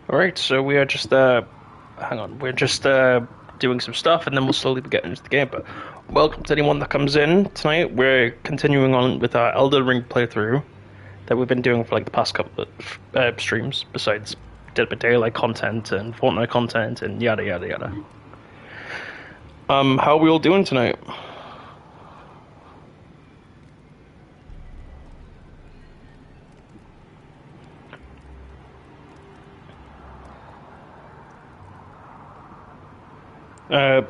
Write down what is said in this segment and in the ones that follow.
Alright, so we are just, hang on, we're just, doing some stuff and then we'll slowly be getting into the game, but welcome to anyone that comes in tonight. We're continuing on with our Elden Ring playthrough that we've been doing for like the past couple of streams, besides Dead by Daylight content and Fortnite content and yada yada yada. How are we all doing tonight? Uh,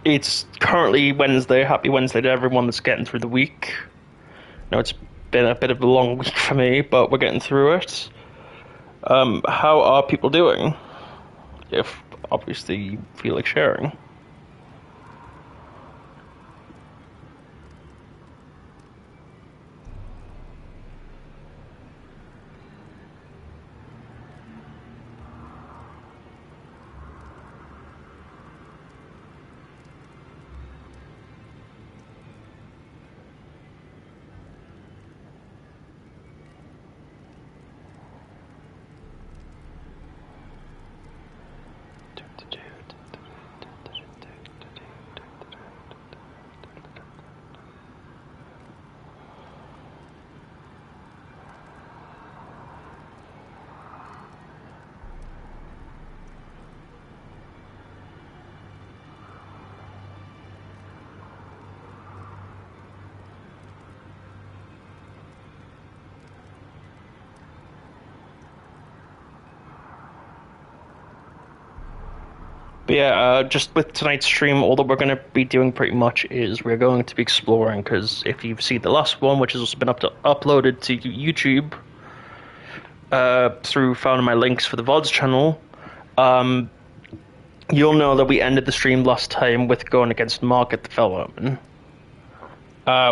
it's currently Wednesday. Happy Wednesday to everyone that's getting through the week. I know it's been a bit of a long week for me, but we're getting through it. How are people doing? If obviously you feel like sharing. But yeah, just with tonight's stream, all that we're going to be doing pretty much is we're going to be exploring, because if you've seen the last one, which has also been uploaded to YouTube through finding my links for the VODs channel, you'll know that we ended the stream last time with going against Market the Fellowman.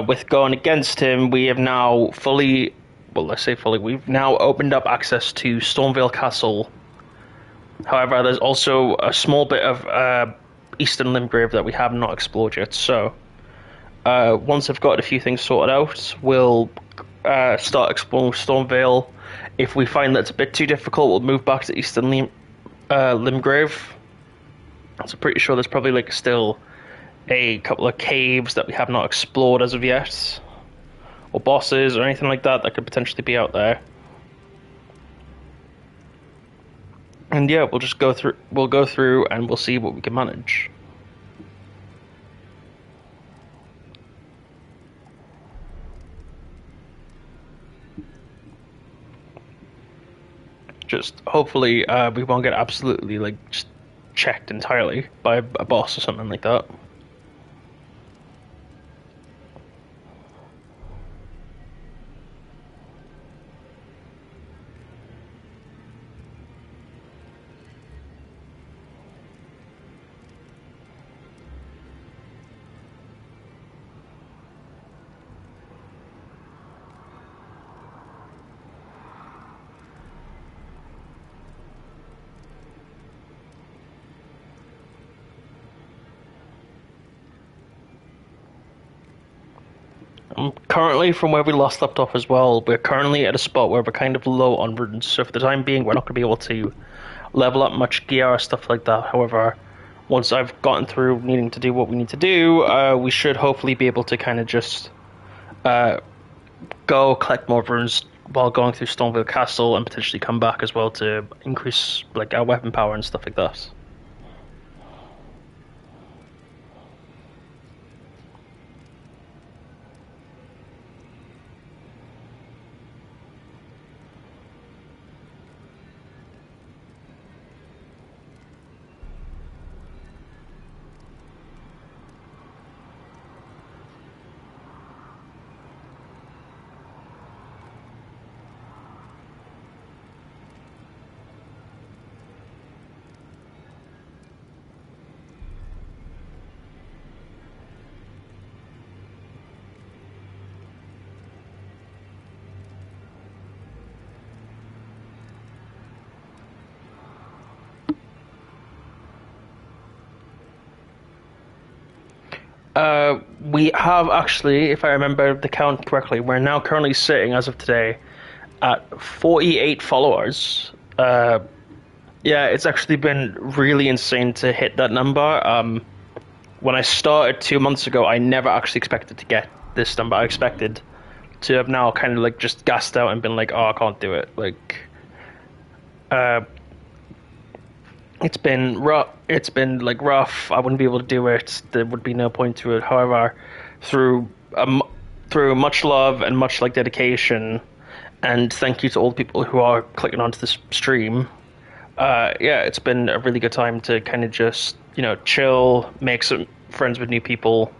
With going against him, we have now fully, well, let's say fully, we've now opened up access to Stormveil Castle. However, there's also a small bit of Eastern Limgrave that we have not explored yet. So, once I've got a few things sorted out, we'll start exploring Stormveil. If we find that it's a bit too difficult, we'll move back to Eastern Limgrave. So, pretty sure there's probably like still a couple of caves that we have not explored as of yet, or bosses or anything like that that could potentially be out there. And yeah, we'll just go through. We'll go through and we'll see what we can manage. Just hopefully, we won't get absolutely like just checked entirely by a boss or something like that. Currently, from where we last left off as well, we're currently at a spot where we're kind of low on runes. So for the time being, we're not going to be able to level up much gear or stuff like that. However, once I've gotten through needing to do what we need to do, we should hopefully be able to kind of just go collect more runes while going through Stormveil Castle and potentially come back as well to increase like our weapon power and stuff like that. We have actually, if I remember the count correctly, we're now currently sitting, as of today, at 48 followers Yeah, it's actually been really insane to hit that number. When I started 2 months ago, I never actually expected to get this number. I expected to have now kind of like just gassed out and been like, oh, I can't do it. Like, uh, it's been rough. It's been like rough. I wouldn't be able to do it. There would be no point to it. However, through through much love and much like dedication, and thank you to all the people who are clicking onto this stream. Yeah, it's been a really good time to kind of just chill, make some friends with new people,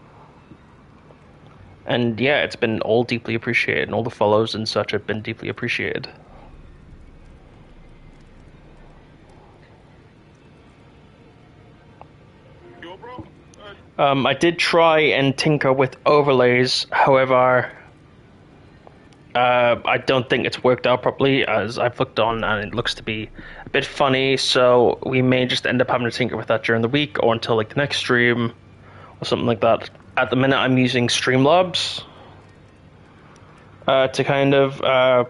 and yeah, it's been all deeply appreciated, and all the follows and such have been deeply appreciated. I did try and tinker with overlays, however, I don't think it's worked out properly, as I've looked on and it looks to be a bit funny, so we may just end up having to tinker with that during the week or until like the next stream or something like that. At the minute, I'm using Streamlabs to kind of I'm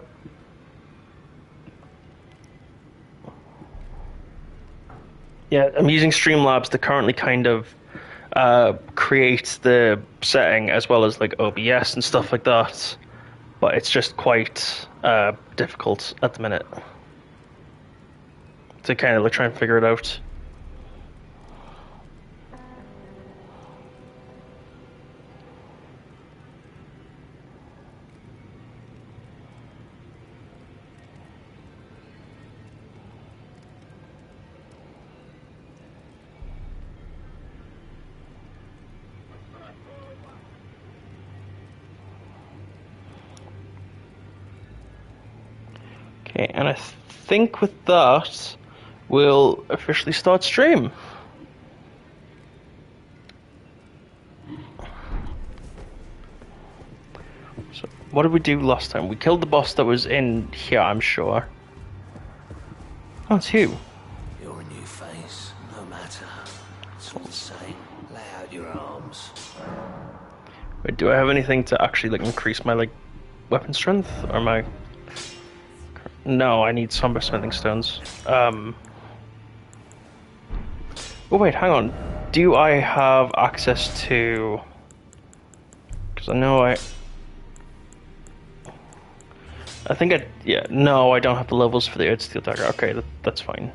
using Streamlabs to currently kind of create the setting as well as like OBS and stuff like that, but it's just quite difficult at the minute to kind of like try and figure it out. Okay, and I think with that, we'll officially start stream. So, what did we do last time? We killed the boss that was in here, I'm sure. Oh, it's you. You're a new face, no matter. It's all the same. Lay out your arms. Wait, do I have anything to actually like increase my like weapon strength or my? No, I need somber smithing stones. Oh wait, hang on. Do I have access to? Because I know I think no, I don't have the levels for the Earth Steel Dagger. Okay, that's fine.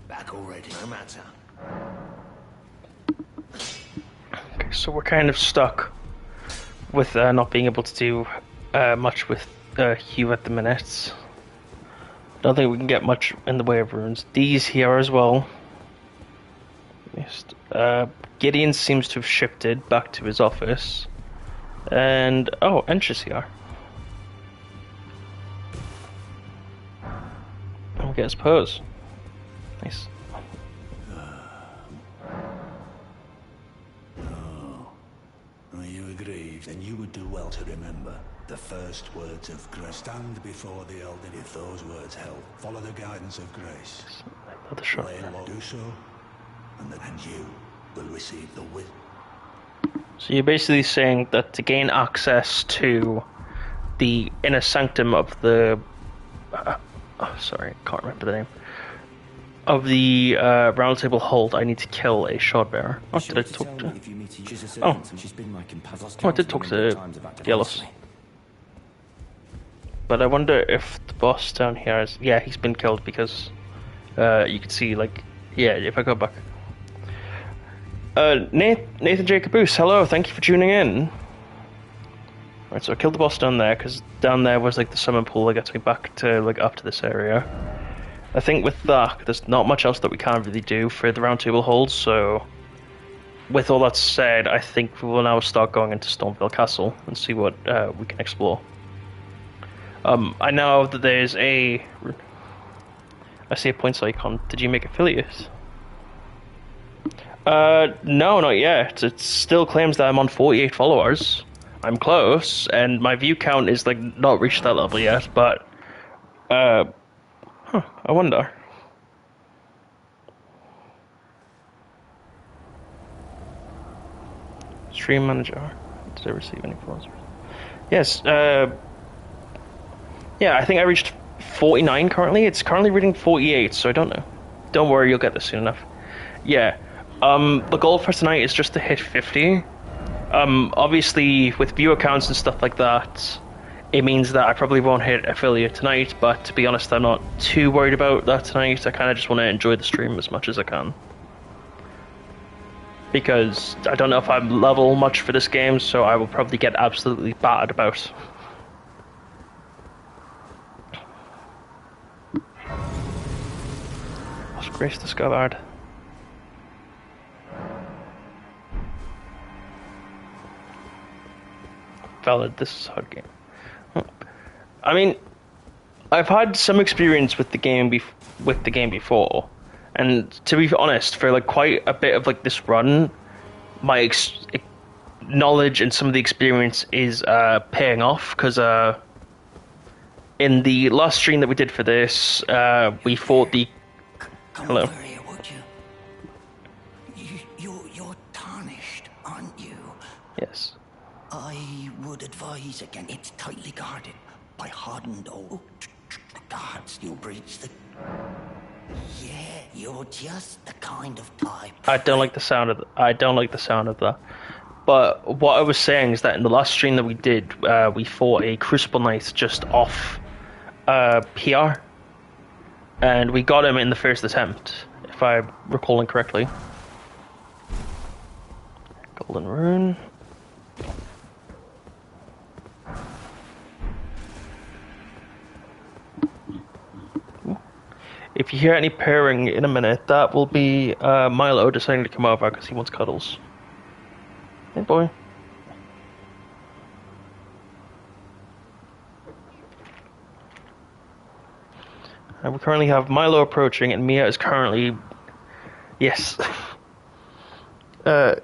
Back already, no matter. Okay, so we're kind of stuck with not being able to do much with Hugh at the minute. Don't think we can get much in the way of runes. These here as well. Gideon seems to have shifted back to his office. And, oh, Ench's here. I'll get his pose. Nice. Are you aggrieved? Then you would do well to remember the first words of grace. Stand before the Elden. If those words help, follow the guidance of grace. Lay low, do so, and you will receive the will. So you're basically saying that to gain access to the inner sanctum of the sorry, I can't remember the name of the round table hold, I need to kill a shardbearer. Oh, did I talk to? I did talk to Gielos. But I wonder if the boss down here is... Yeah, he's been killed because you can see, like... Yeah, if I go back. Nathan J. Caboose, hello, thank you for tuning in. Right, so I killed the boss down there, because down there was, like, the summon pool that gets me back to, like, up to this area. I think with that, there's not much else that we can really do for the round table hold, so... With all that said, I think we will now start going into Stormveil Castle and see what we can explore. I know that there's a... I see a points icon. Did you make affiliate? No, not yet. It still claims that I'm on 48 followers. I'm close, and my view count is, like, not reached that level yet, but... I wonder. Stream manager. Did I receive any followers? Yes. Yeah, I think I reached 49 currently. It's currently reading 48, so I don't know. Don't worry, you'll get this soon enough. Yeah. The goal for tonight is just to hit 50. Obviously, with viewer counts and stuff like that, it means that I probably won't hit affiliate tonight, but to be honest, I'm not too worried about that tonight. I kind of just want to enjoy the stream as much as I can. Because I don't know if I'm level much for this game, so I will probably get absolutely battered about. Let's grace this guard. Valid, this is a hard game. I mean, I've had some experience with the game before, and to be honest, for like quite a bit of like this run, my knowledge and some of the experience is paying off, because in the last stream that we did for this, we fought the... Hello. Over here, would you? You're tarnished, aren't you? Yes. I would advise again. It's tightly guarded by hardened old guards. You'll breach the... Yeah, you're just the kind of type... I don't like the sound of that. But what I was saying is that in the last stream that we did, we fought a Crucible Knight just off PR. And we got him in the first attempt, if I'm recalling correctly. Golden Rune. If you hear any purring in a minute, that will be Milo deciding to come over because he wants cuddles. Hey, boy. And we currently have Milo approaching, and Mia is currently... Yes.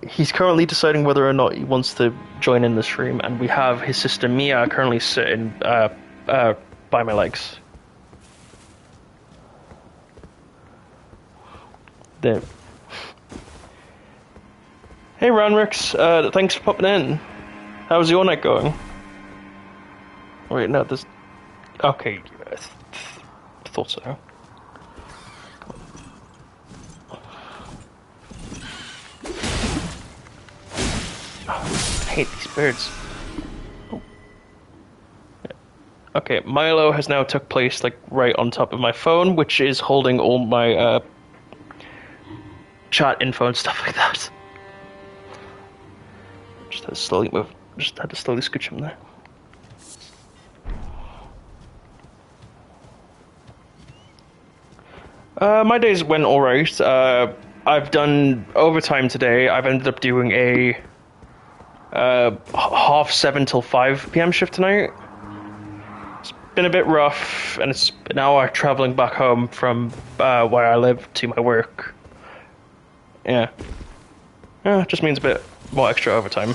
He's currently deciding whether or not he wants to join in the stream, and we have his sister Mia currently sitting by my legs. There. Hey Ranrix, thanks for popping in. How's your night going? Wait, no, there's... Okay, I thought so. Oh, I hate these birds. Oh. Yeah. Okay, Milo has now took place like right on top of my phone, which is holding all my chat info and stuff like that. Just had to slowly move. Just had to slowly scooch him there. My days went alright. I've done overtime today. I've ended up doing a 7:30 till 5 p.m. shift tonight. It's been a bit rough, and it's an hour traveling back home from where I live to my work. Yeah. Yeah, it just means a bit more extra overtime.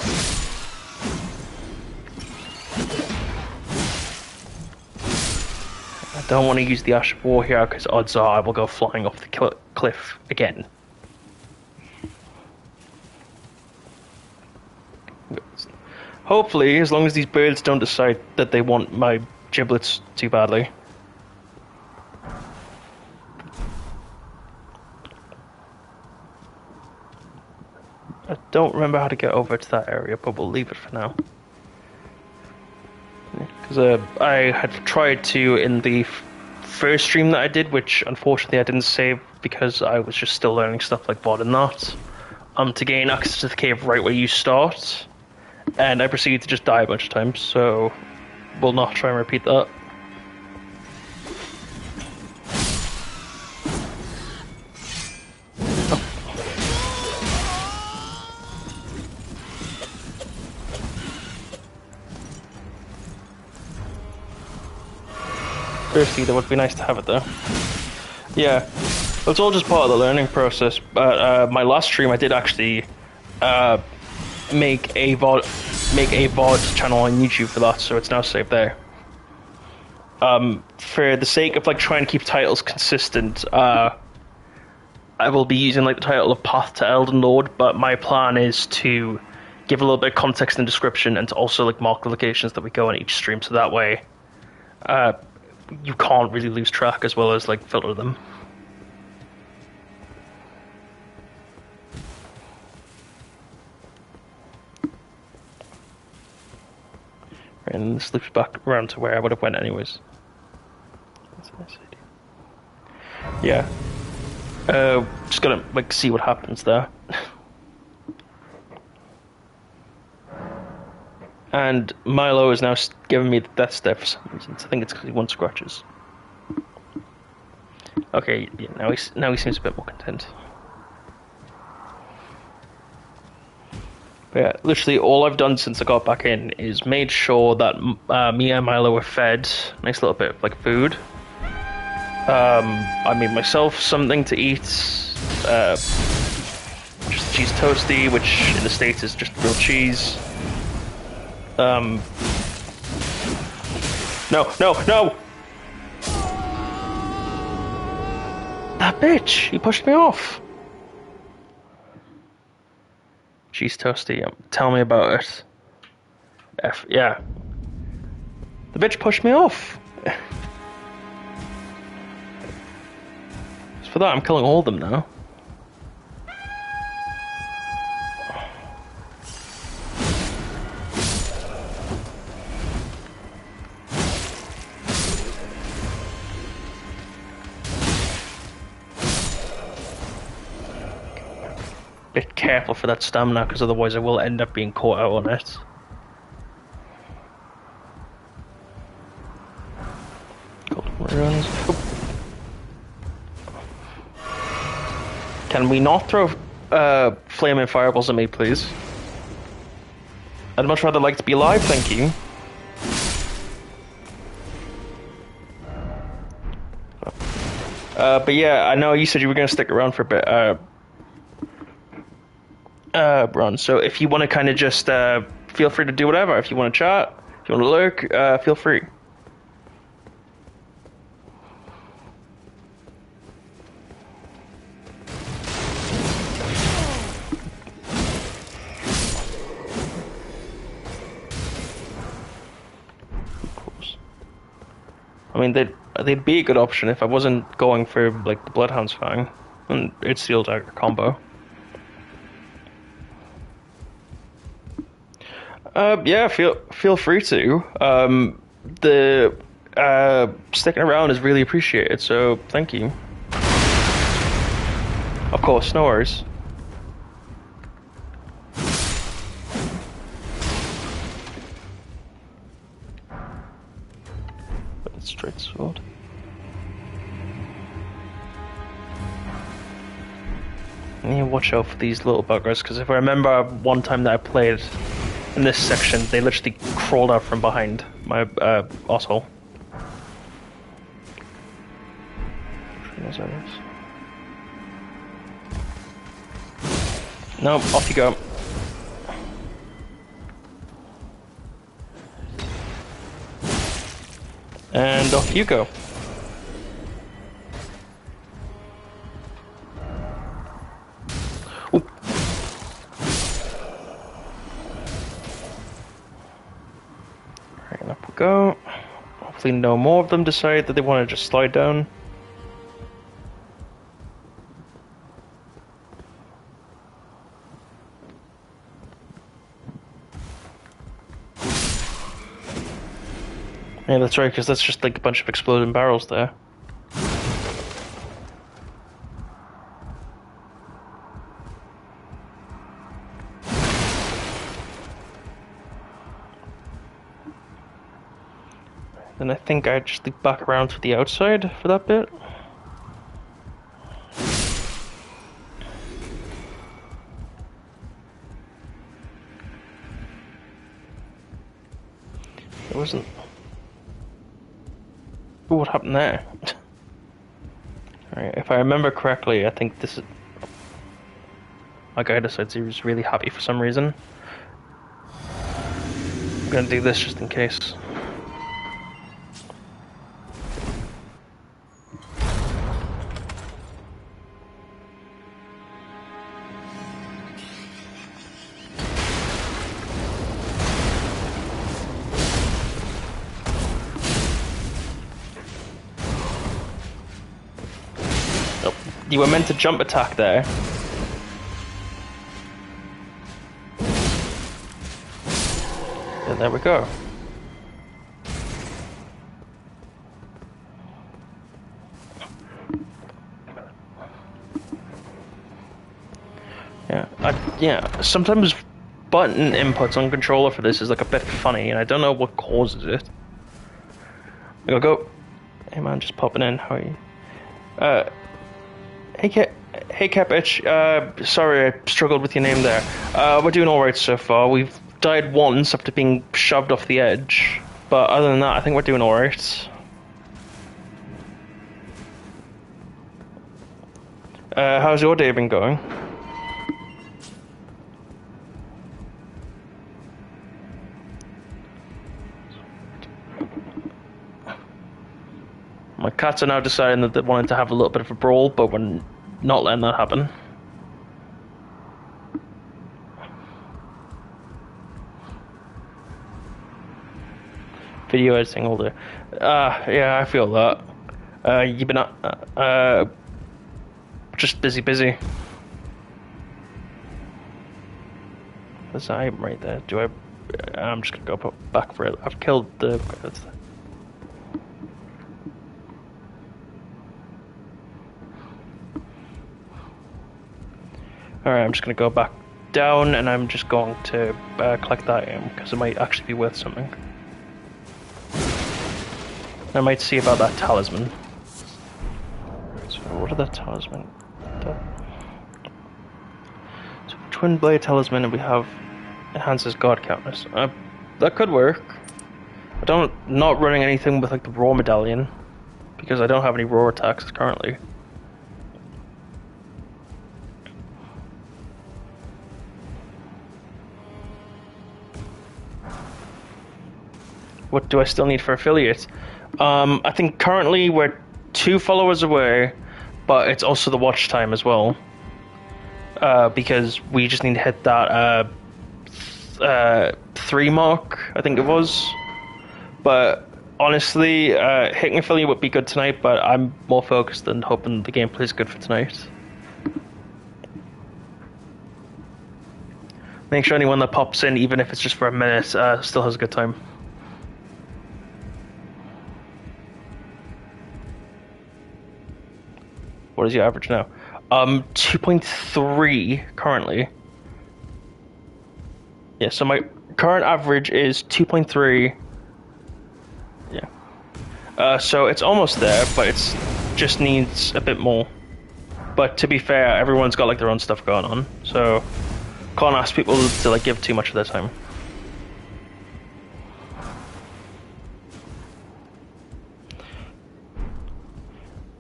I don't want to use the Ash of War here because odds are I will go flying off the cliff again. Hopefully, as long as these birds don't decide that they want my giblets too badly. I don't remember how to get over to that area, but we'll leave it for now. Because I had tried to in the first stream that I did, which unfortunately I didn't save because I was just still learning stuff like VOD and that, to gain access to the cave right where you start, and I proceeded to just die a bunch of times, so we'll not try and repeat that. Firstly, that would be nice to have it though. Yeah, it's all just part of the learning process. But my last stream, I did actually make a VOD channel on YouTube for that, so it's now saved there. For the sake of like trying to keep titles consistent, I will be using like the title of Path to Elden Lord, but my plan is to give a little bit of context and description, and to also like mark the locations that we go on each stream, so that way you can't really lose track, as well as like filter them. And this loops back around to where I would have went anyways. That's a nice idea. Yeah. Just gonna like see what happens there. And Milo is now giving me the death stare for some reason. I think it's because he wants scratches. Okay, yeah, now he seems a bit more content. But yeah, literally all I've done since I got back in is made sure that me and Milo were fed nice little bit of like food. I made myself something to eat, just cheese toasty, which in the States is just grilled cheese. No! That bitch! He pushed me off! Cheese toasty, tell me about it. Yeah. The bitch pushed me off! For that, I'm killing all of them now. Bit careful for that stamina, because otherwise I will end up being caught out on it. Runs. Can we not throw flaming fireballs at me, please? I'd much rather like to be alive, thank you. But yeah, I know you said you were going to stick around for a bit, Bron. So if you want to kind of just feel free to do whatever. If you want to chat, if you want to lurk, feel free. I mean, they'd be a good option if I wasn't going for like the Bloodhound's Fang and its Steel Dagger combo. Yeah, feel free to. The sticking around is really appreciated, so thank you. Of course, no worries. Straight sword. I need to watch out for these little buggers, because if I remember one time that I played in this section, they literally crawled out from behind my asshole. No, off you go. And off you go. Ooh. Right, up we go. Hopefully no more of them decide that they want to just slide down. Yeah, that's right, because that's just like a bunch of exploding barrels there. Then I think I just loop back around to the outside for that bit. It wasn't... Ooh, what happened there? Alright, if I remember correctly, I think this is... My guy decides he was really happy for some reason. I'm gonna do this just in case. You were meant to jump attack there. And there we go. Yeah, sometimes button inputs on controller for this is like a bit funny, and I don't know what causes it. Go. Hey man, just popping in. How are you? Hey Capitch. Sorry, I struggled with your name there. We're doing all right so far. We've died once after being shoved off the edge, but other than that, I think we're doing all right. How's your day been going? My cats are now deciding that they wanted to have a little bit of a brawl, but we're not letting that happen. Video editing all day. Yeah, I feel that. You've been just busy. There's an item right there. I'm just gonna go back for it. I've killed the... Alright, I'm just going to go back down, and I'm just going to collect that item, because it might actually be worth something. I might see about that talisman. So what are that talisman? So twin blade talisman, and we have enhances guard counters. That could work. Not running anything with like the raw medallion, because I don't have any raw attacks currently. What do I still need for affiliates? I think currently we're 2 followers away, but it's also the watch time as well. Because we just need to hit that 3 mark, I think it was. But honestly, hitting affiliate would be good tonight, but I'm more focused and hoping the gameplay is good for tonight. Make sure anyone that pops in, even if it's just for a minute, still has a good time. What is your average now? 2.3 currently. Yeah, so my current average is 2.3. Yeah. So it's almost there, but it's just needs a bit more. But to be fair, everyone's got like their own stuff going on, so can't ask people to like give too much of their time.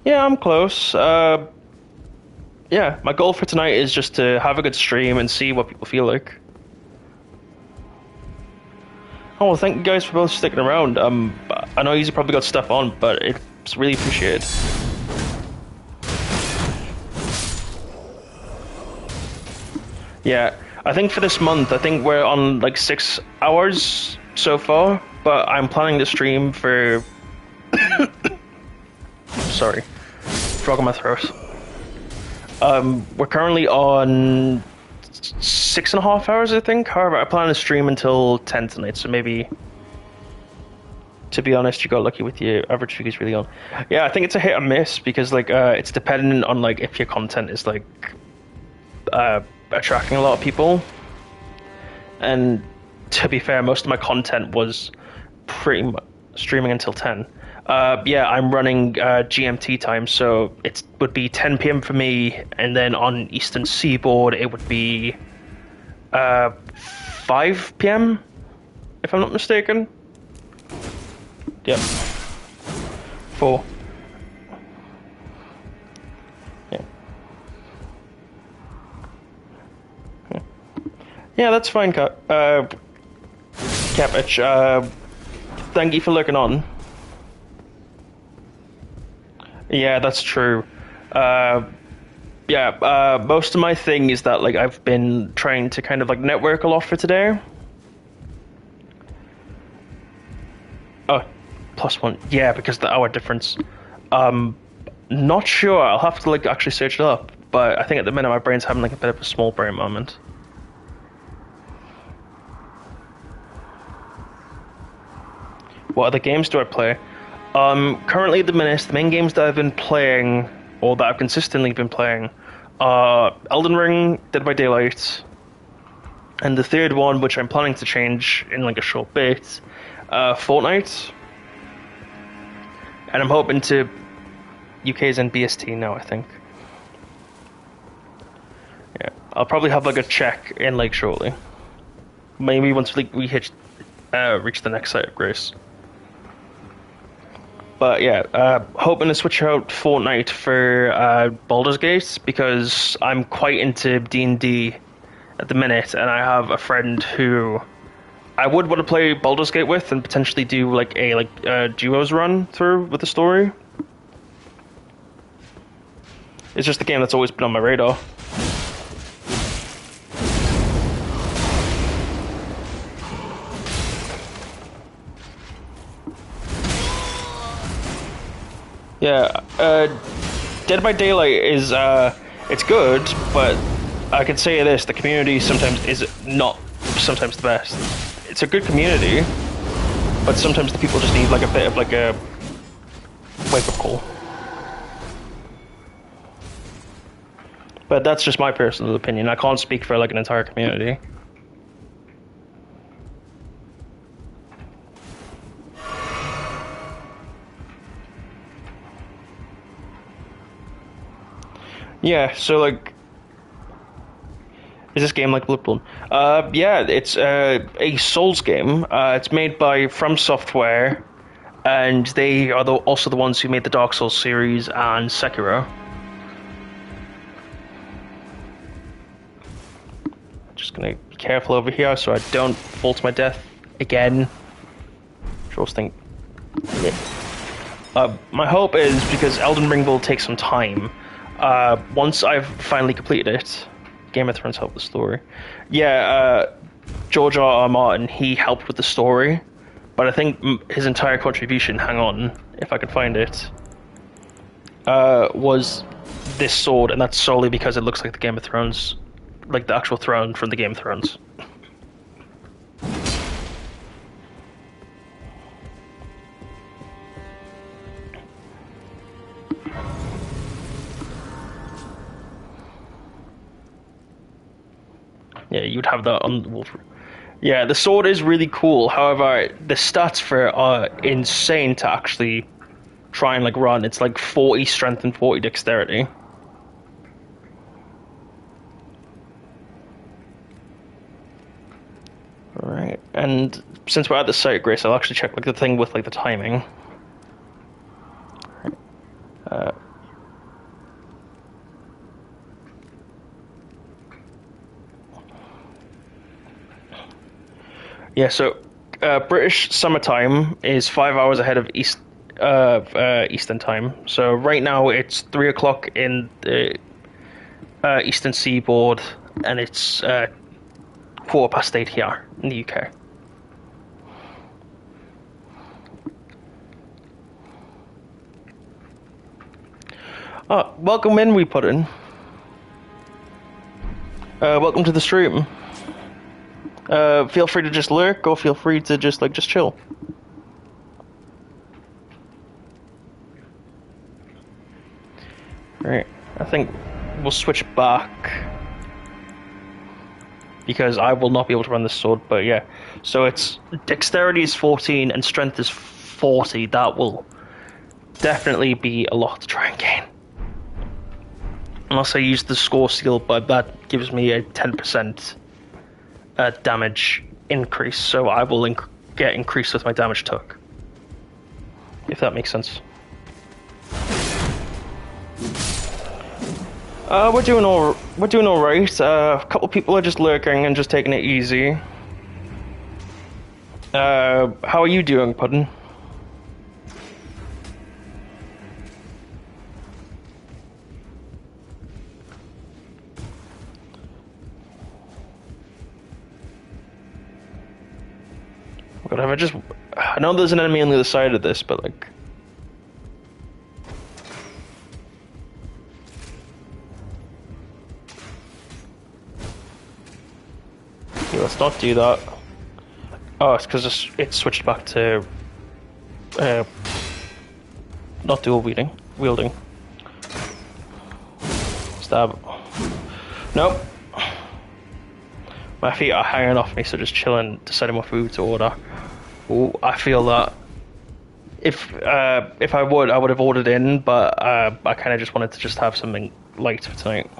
Yeah, I'm close. Yeah, my goal for tonight is just to have a good stream and see what people feel like. Oh, well, thank you guys for both sticking around. I know you've probably got stuff on, but it's really appreciated. Yeah, I think for this month, I think we're on like 6 hours so far, but I'm planning to stream for... Sorry, frog in my throat. We're currently on 6.5 hours, I think. However, I plan to stream until 10 tonight, so maybe, to be honest, you got lucky with your average figures really on. Yeah, I think it's a hit or miss because like it's dependent on like if your content is like attracting a lot of people. And to be fair, most of my content was pretty much streaming until 10. Yeah, I'm running GMT time, so it would be 10 p.m. for me, and then on Eastern Seaboard it would be 5 p.m. if I'm not mistaken. Yep. 4. Yeah. Yeah, that's fine, Capitch. Thank you for looking on. Yeah, that's true. Most of my thing is that like I've been trying to kind of like network a lot for today. Oh, +1. Yeah, because the hour difference. Not sure. I'll have to like actually search it up. But I think at the minute my brain's having like a bit of a small brain moment. What other games do I play? Currently at the minute, the main games that I've been playing, or that I've consistently been playing, are Elden Ring, Dead by Daylight, and the third one, which I'm planning to change in like a short bit, Fortnite. And I'm hoping to UK's in BST now, I think. Yeah, I'll probably have like a check in like shortly. Maybe once we reach the next site of grace. But yeah, hoping to switch out Fortnite for Baldur's Gate because I'm quite into D&D at the minute, and I have a friend who I would want to play Baldur's Gate with and potentially do like a duos run through with the story. It's just a game that's always been on my radar. Yeah, Dead by Daylight is, it's good, but I could say this, the community sometimes is not sometimes the best. It's a good community, but sometimes the people just need like a bit of like a wake-up call. But that's just my personal opinion. I can't speak for like an entire community. Yeah, so like, is this game like Bloodborne? Yeah, it's a Souls game. It's made by From Software, and they are also the ones who made the Dark Souls series and Sekiro. Just gonna be careful over here so I don't fall to my death again. Interesting. Yeah. My hope is, because Elden Ring will take some time, once I've finally completed it, Game of Thrones helped the story. Yeah, George R. R. Martin, he helped with the story, but I think his entire contribution, hang on, if I can find it, was this sword, and that's solely because it looks like the Game of Thrones, like the actual throne from the Game of Thrones. Yeah, you'd have that on the wolf. Yeah, the sword is really cool. However, the stats for it are insane to actually try and like run. It's like 40 strength and 40 dexterity. Alright, and since we're at the site, Grace, I'll actually check like the thing with like the timing. Alright. Yeah, so British summertime is 5 hours ahead of Eastern time. So right now it's 3 o'clock in the Eastern Seaboard, and it's 8:15 here in the UK. Welcome in, we put in. Welcome to the stream. Feel free to just lurk, or feel free to just chill. Right, I think we'll switch back because I will not be able to run this sword. But yeah, so it's dexterity is 14 and strength is 40. That will definitely be a lot to try and gain. Unless I use the score seal, but that gives me a 10% damage increase, so I will get increased with my damage took. If that makes sense. We're doing all right. A couple people are just lurking and just taking it easy. How are you doing, Puddin'? God, I know there's an enemy on the other side of this, but like, let's not do that. Oh, it's because it switched back to not dual wielding. Stab. Nope. My feet are hanging off me, so just chilling, deciding what food to order. Ooh, I feel that if I would have ordered in, but I kind of just wanted to just have something light for tonight.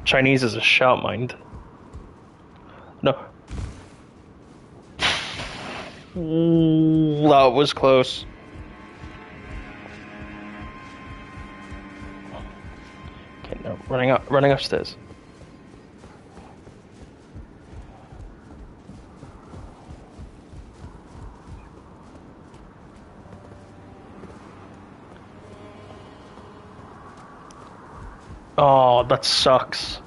Chinese is a shout, mind. No. Ooh, that was close. Okay, no, running upstairs. Oh, that sucks.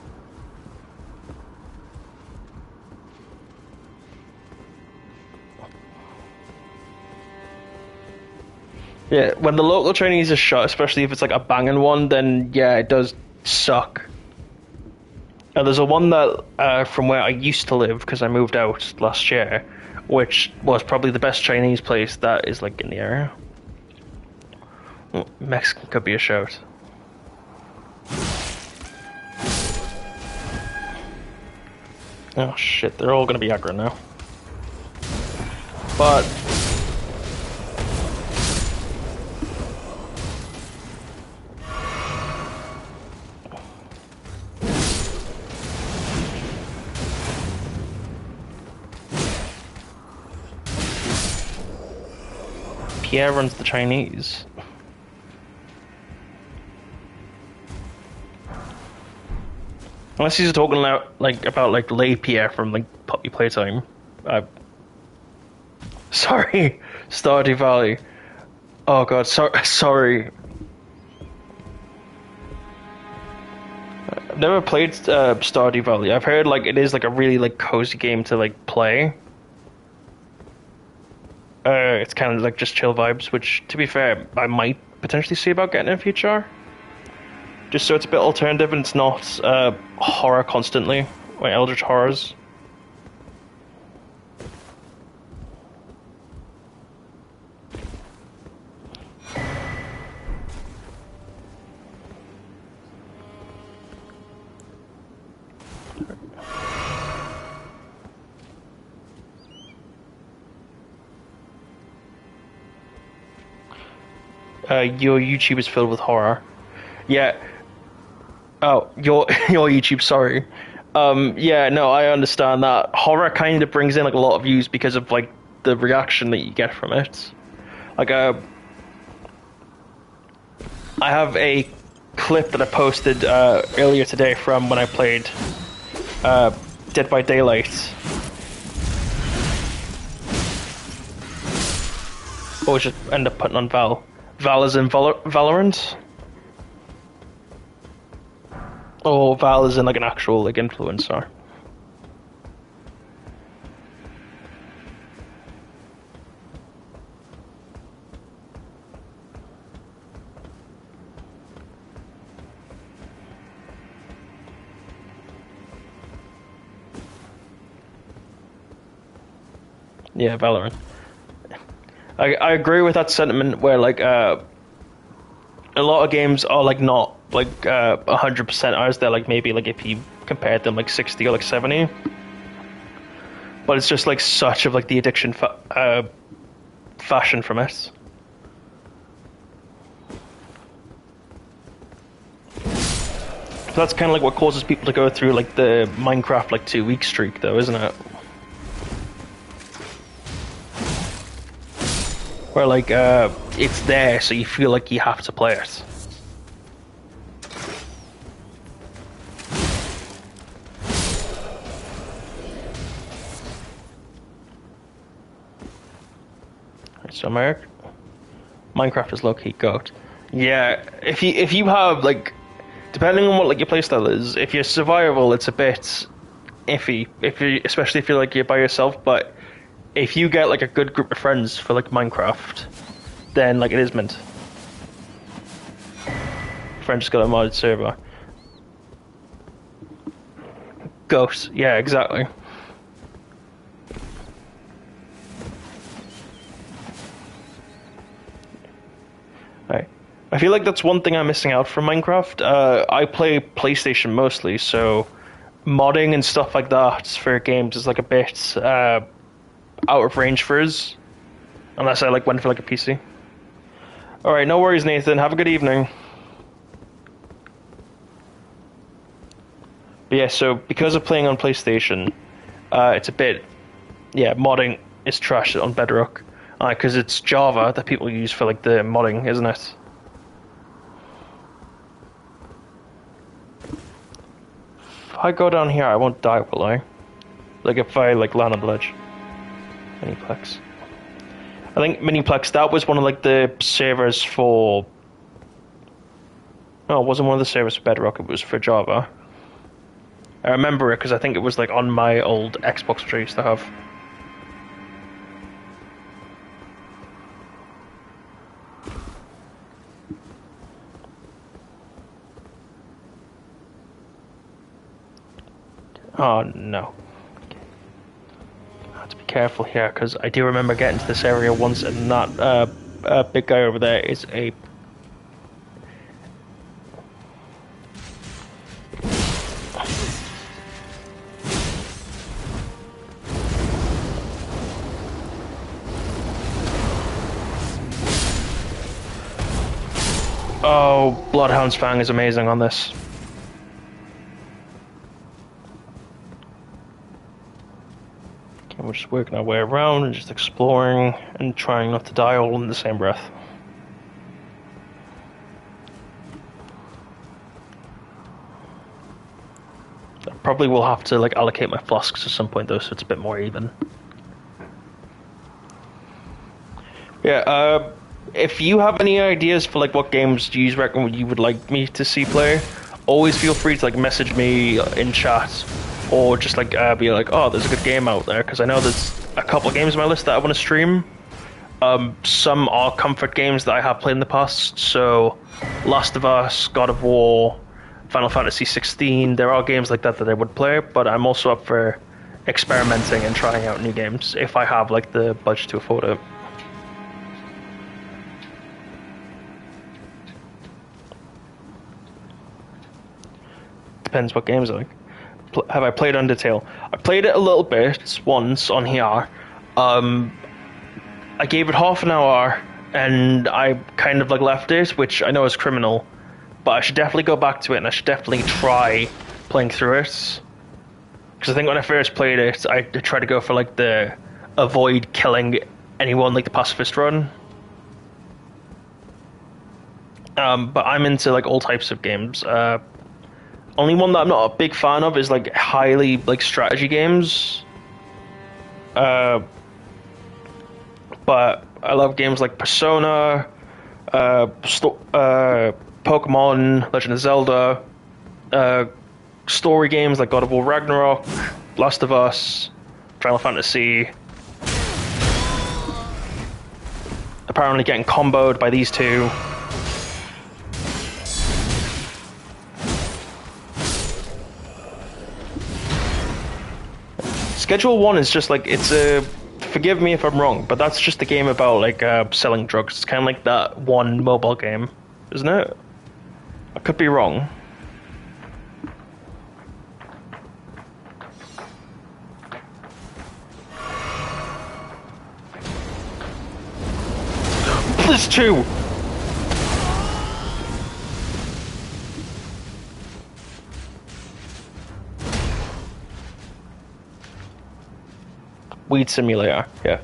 Yeah, when the local Chinese is shot, especially if it's like a banging one, then yeah, it does suck. Now, there's a one that from where I used to live, because I moved out last year, which was probably the best Chinese place that is like in the area. Mexican could be a shout. Oh shit, they're all gonna be aggro now. But Pierre runs the Chinese. Unless he's talking about Lay Pierre from like Puppy Playtime. Sorry, Stardew Valley. Oh god, sorry. I've never played Stardew Valley. I've heard like it is like a really like cozy game to like play. It's kind of like just chill vibes, which to be fair, I might potentially see about getting in future. Just so it's a bit alternative and it's not horror constantly, like eldritch horrors. Your YouTube is filled with horror. Yeah. Oh, your YouTube, sorry. Yeah, no, I understand that. Horror kind of brings in like a lot of views because of like the reaction that you get from it. Like I have a clip that I posted earlier today from when I played Dead by Daylight. Or we should end up putting on Val. Val is in Valorant. Or Val is in like an actual like influencer. Yeah, Valorant. I agree with that sentiment where like a lot of games are like not like 100% ours. They're like maybe like if you compared them like 60 or like 70. But it's just like such of like the addiction fashion from it. So that's kind of like what causes people to go through like the Minecraft like 2-week streak though, isn't it? Where like it's there, so you feel like you have to play it. Right, so Minecraft is low-key goat. Yeah, if you have like, depending on what like your playstyle is, if you're survival, it's a bit iffy. Especially if you're by yourself, but if you get like a good group of friends for like Minecraft, then like it is mint. friend just got a modded server. Ghost, yeah, exactly. Right. I feel like that's one thing I'm missing out from Minecraft. I play PlayStation mostly, so modding and stuff like that for games is like a bit out of range for us, unless I like went for like a PC. All right, no worries, Nathan. Have a good evening. But yeah, so because of playing on PlayStation, it's a bit, yeah, modding is trash on Bedrock, because it's Java that people use for like the modding, isn't it? If I go down here, I won't die, will I? Like if I like land on the ledge. Miniplex. I think Miniplex, that was one of like the servers for... No, it wasn't one of the servers for Bedrock, it was for Java. I remember it because I think it was like on my old Xbox which I used to have. Oh no. I have to be careful here because I do remember getting to this area once and that big guy over there is a... Oh, Bloodhound's Fang is amazing on this. Okay, we're just working our way around and just exploring and trying not to die all in the same breath. I probably will have to like allocate my flasks at some point though, so it's a bit more even. Yeah, if you have any ideas for like what games do you reckon you would like me to see play, always feel free to like message me in chat or just like be like, oh, there's a good game out there, because I know there's a couple of games on my list that I want to stream. Some are comfort games that I have played in the past, so Last of Us, God of War, Final Fantasy 16. There are games like that that I would play, but I'm also up for experimenting and trying out new games if I have like the budget to afford it. Depends what games I like. Have I played Undertale? I played it a little bit once on here. I gave it half an hour and I kind of like left it, which I know is criminal, but I should definitely go back to it and I should definitely try playing through it. Because I think when I first played it, I tried to go for like the avoid killing anyone, like the pacifist run. But I'm into like all types of games. Only one that I'm not a big fan of is like highly like strategy games. But I love games like Persona, Pokemon, Legend of Zelda, story games like God of War Ragnarok, Last of Us, Final Fantasy. Apparently getting comboed by these two. Schedule 1 is just like, it's a... Forgive me if I'm wrong, but that's just a game about like selling drugs. It's kind of like that one mobile game, isn't it? I could be wrong. There's two! Weed Simulator, yeah.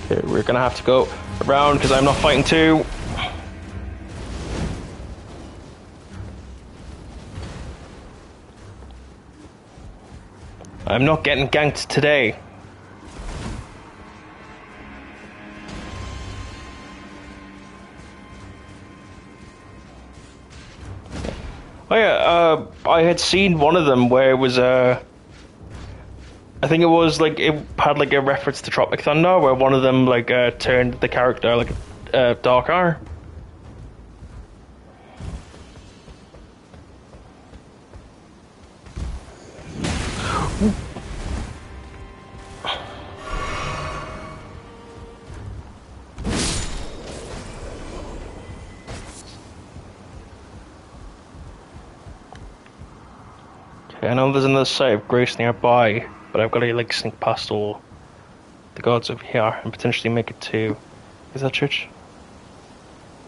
Okay, we're gonna have to go around because I'm not fighting two. I'm not getting ganked today. Oh yeah, I had seen one of them where it was I think it was like it had like a reference to Tropic Thunder, where one of them like turned the character like darker. Okay, I know there's another site of grace nearby, but I've got to like sneak past all the gods over here and potentially make it to... Is that church?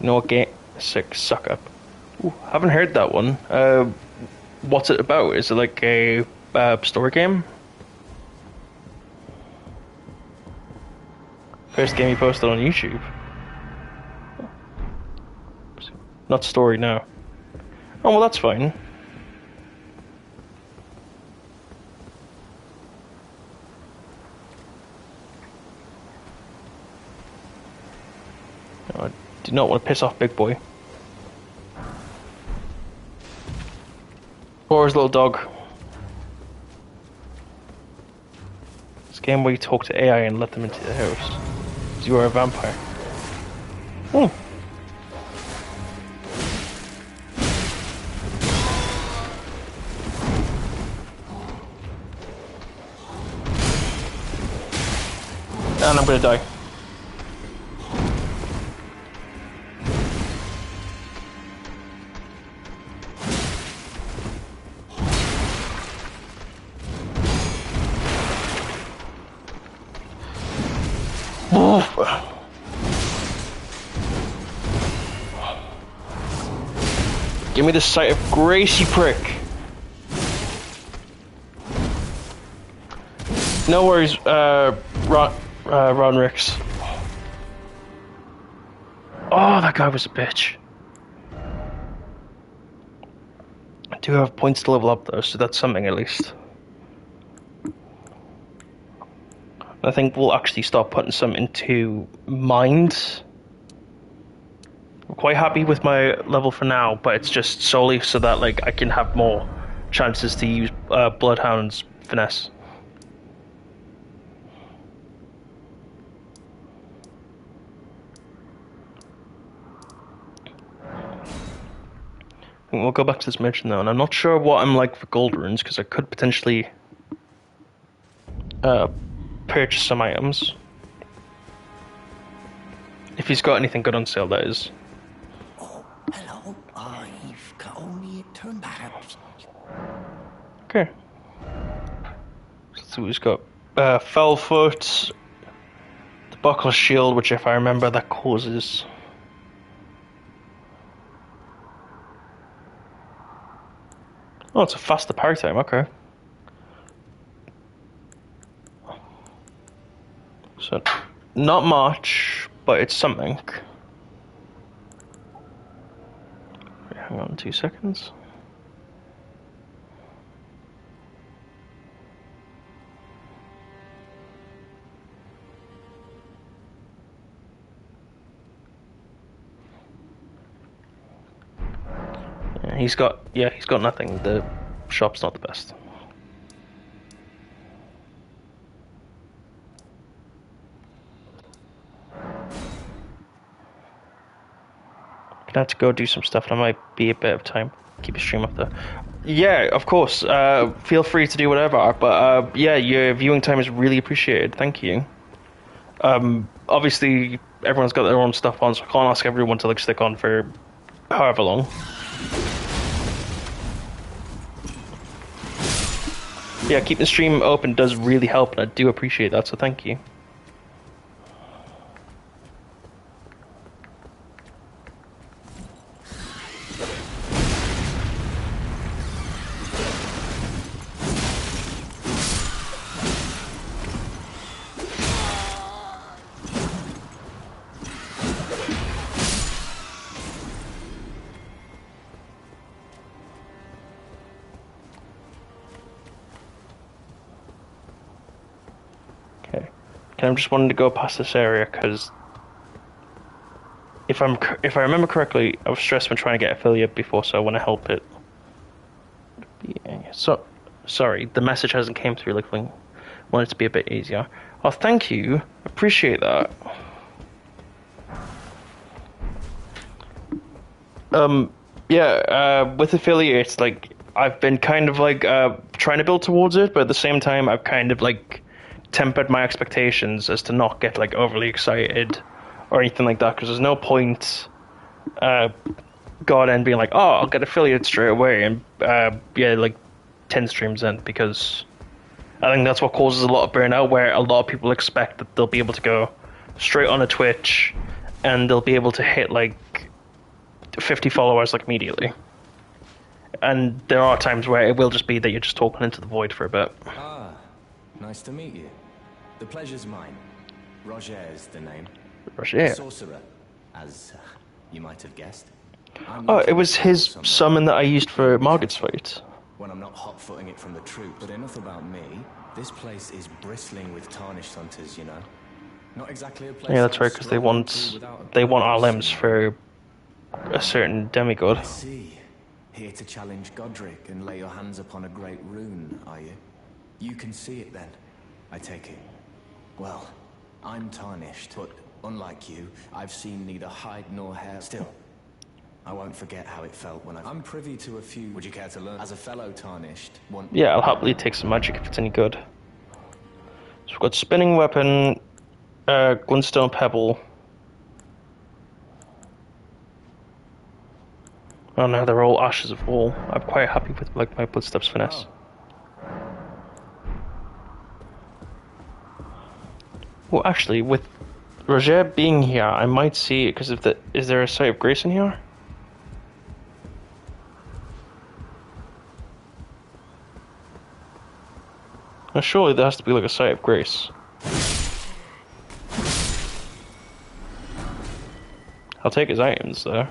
You know what game? Sick, suck up. Ooh, haven't heard that one. What's it about? Is it like a story game? First game you posted on YouTube. Not story, no. Oh, well, that's fine. I do not want to piss off Big Boy. Or his little dog. This game where you talk to AI and let them into the house. You are a vampire. Oh. And I'm gonna die. Give me the sight of grace, you prick. No worries, Ron Ricks. Oh, that guy was a bitch. I do have points to level up though, so that's something at least. I think we'll actually start putting some into mind. I'm quite happy with my level for now, but it's just solely so that like I can have more chances to use Bloodhound's finesse. We'll go back to this mission though, and I'm not sure what I'm like for gold runes because I could potentially purchase some items. If he's got anything good on sale, that is. Oh, hello. I've got only a turn, perhaps. Okay. Let's see what he's got. Fellfoot, the buckle shield, which if I remember that causes... Oh, it's a faster parry time, okay. So, not much, but it's something. Wait, hang on 2 seconds. He's got nothing. The shop's not the best. Gonna have to go do some stuff, and I might be a bit of time. Keep a stream up there. Yeah, of course. Feel free to do whatever, but yeah, your viewing time is really appreciated. Thank you. Obviously, everyone's got their own stuff on, so I can't ask everyone to like stick on for however long. Yeah, keeping the stream open does really help, and I do appreciate that, so thank you. I'm just wanting to go past this area because if I remember correctly, I was stressed when trying to get affiliate before, so I want to help it. Yeah, so sorry, the message hasn't came through. Like, I want it to be a bit easier. Oh, thank you. Appreciate that. Yeah. With affiliates, like I've been kind of like trying to build towards it, but at the same time, I've kind of like tempered my expectations as to not get like overly excited or anything like that, because there's no point God and being like, oh, I'll get affiliated straight away, and yeah, like 10 streams in, because I think that's what causes a lot of burnout, where a lot of people expect that they'll be able to go straight on a Twitch and they'll be able to hit like 50 followers like immediately. And there are times where it will just be that you're just talking into the void for a bit. Ah, nice to meet you. The pleasure's mine. Roger is the name. Roger. Sorcerer, as you might have guessed. Oh, it was his summon that I used for Margaret's fight. When I'm not hot-footing it from the troops. But enough about me. This place is bristling with tarnished hunters, you know. Not exactly a place. Yeah, that's right, because they want our limbs for a certain demigod. I see. Here to challenge Godric and lay your hands upon a great rune, are you? You can see it then, I take it. Well, I'm tarnished, but unlike you, I've seen neither hide nor hair. Still, I won't forget how it felt when I'm privy to a few. Would you care to learn? As a fellow tarnished, one. Yeah, I'll happily take some magic if it's any good. So we've got spinning weapon, glintstone pebble. Oh no, they're all ashes of war. I'm quite happy with like my footsteps finesse. Well, actually, with Roger being here, I might see it because is there a site of grace in here? Now, surely there has to be like a site of grace. I'll take his items though.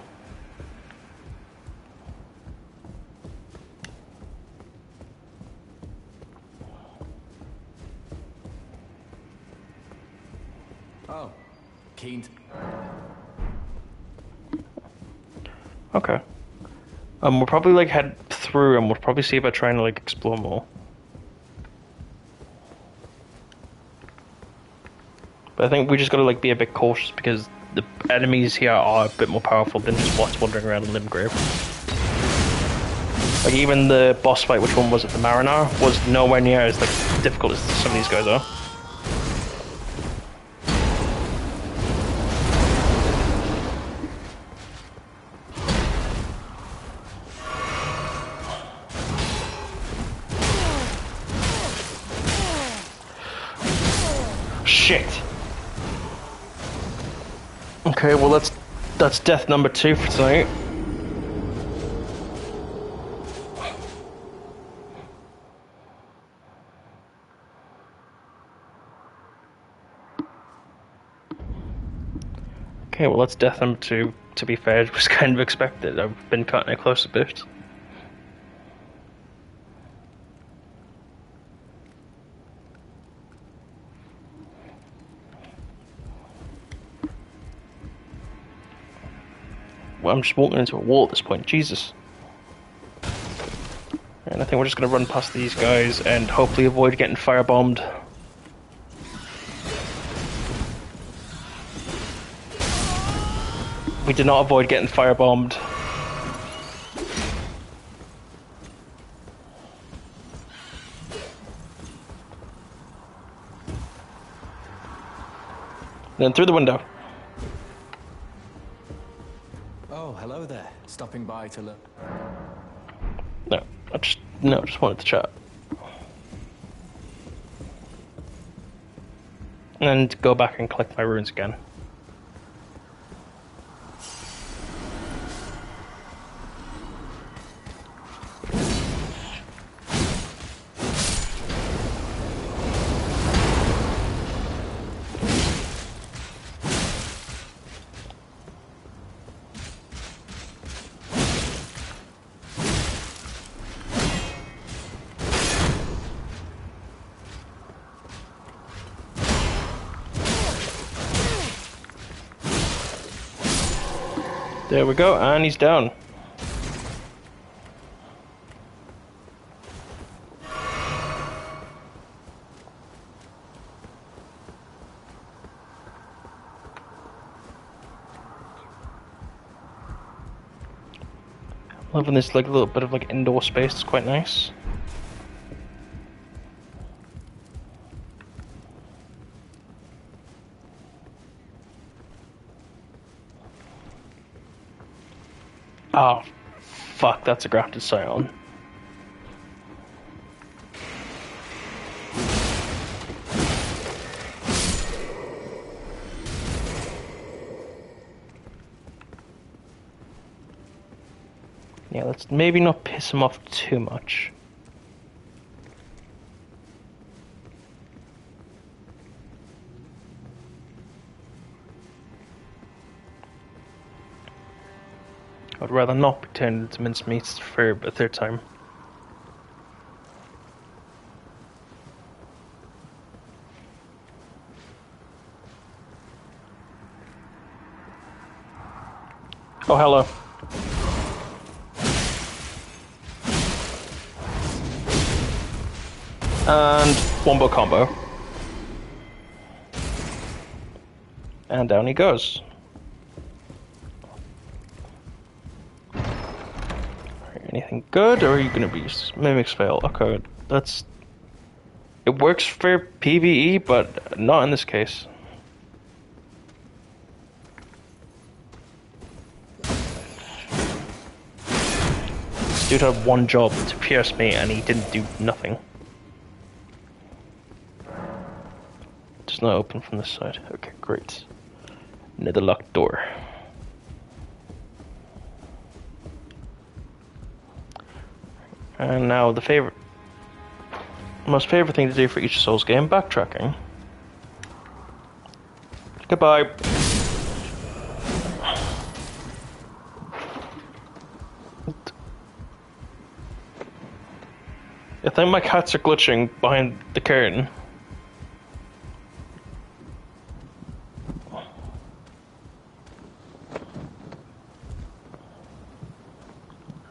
Oh, keen. Okay. We'll probably like head through and we'll probably see about trying to like explore more. But I think we just gotta like be a bit cautious because the enemies here are a bit more powerful than just what's wandering around in Limgrave. Like even the boss fight, which one was it, the Mariner, was nowhere near as like difficult as some of these guys are. Shit. Okay, well that's death number 2 for tonight. Okay, well that's death number 2. To be fair, it was kind of expected. I've been cutting it close a bit. Well, I'm just walking into a wall at this point. Jesus. And I think we're just going to run past these guys and hopefully avoid getting firebombed. We did not avoid getting firebombed. Then through the window. Oh, hello there. Stopping by to look. No, just wanted to chat. And go back and collect my runes again. There we go, and he's down. Loving this like little bit of like indoor space, it's quite nice. Oh, fuck, that's a grafted scion. Yeah, let's maybe not piss him off too much. I'd rather not be turned into mincemeat for a third time. Oh, hello. And wombo combo. And down he goes. Anything good, or are you gonna be mimics fail? Okay, that's... It works for PvE, but not in this case. This dude had one job to pierce me, and he didn't do nothing. It's not open from this side. Okay, great. Another locked door. And now the most favorite thing to do for each Souls game, backtracking. Goodbye. I think my cats are glitching behind the curtain.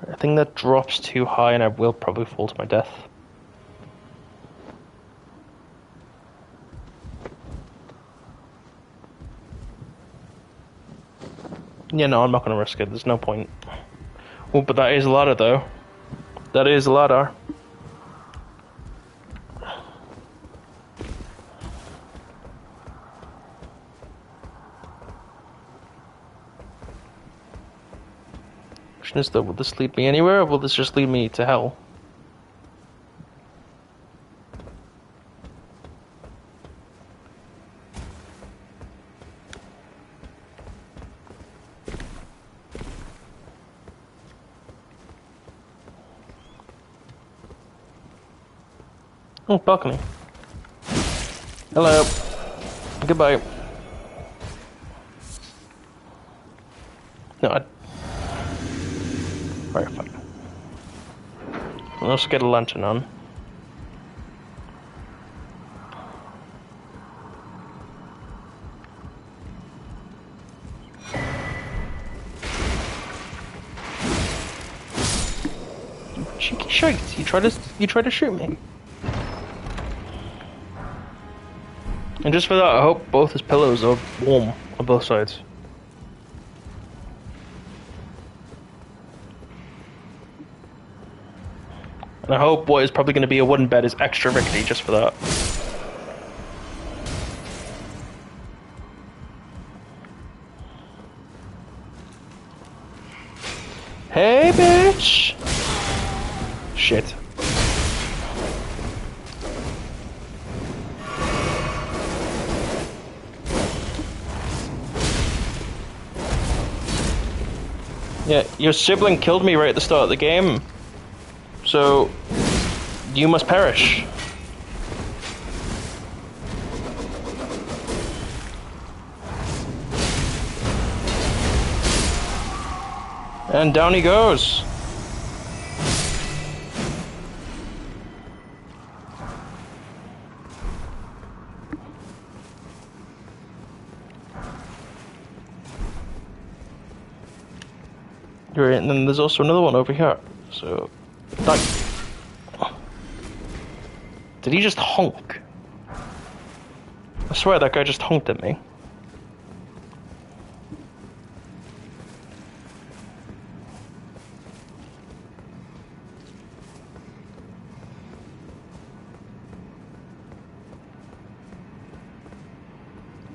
I think that drops too high and I will probably fall to my death. Yeah, no, I'm not going to risk it. There's no point. Oh, but that is a ladder, though. That is a ladder. Question is, though, will this lead me anywhere, or will this just lead me to hell? Oh, balcony. Hello. Goodbye. No, Right, fine. I'll also get a lantern on. Cheeky shite! You try to shoot me. And just for that, I hope both his pillows are warm on both sides. And I hope what is probably going to be a wooden bed is extra rickety just for that. Hey, bitch! Shit. Yeah, your sibling killed me right at the start of the game. So, you must perish. And down he goes. Right, and then there's also another one over here. So, that... Did he just honk? I swear that guy just honked at me.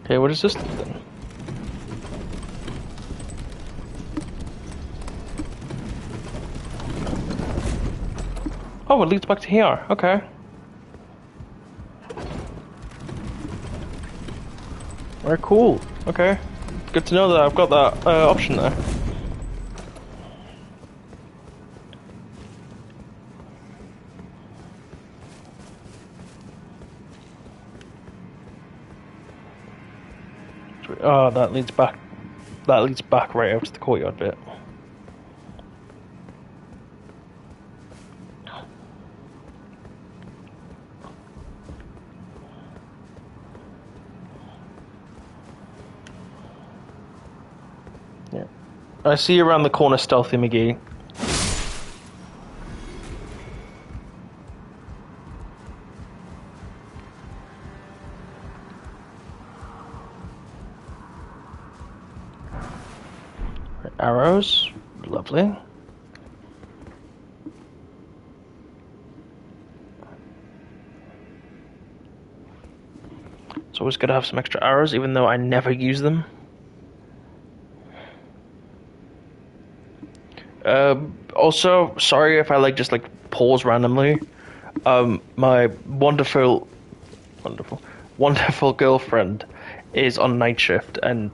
Okay, what is this then? Oh, it leads back to here. Okay. Alright, cool. Okay. Good to know that I've got that option there. Oh, that leads back. That leads back right out to the courtyard bit. Yeah, I see you around the corner, Stealthy McGee. Arrows, lovely. It's always good to have some extra arrows, even though I never use them. Also, sorry if I just pause randomly. My wonderful girlfriend is on night shift, and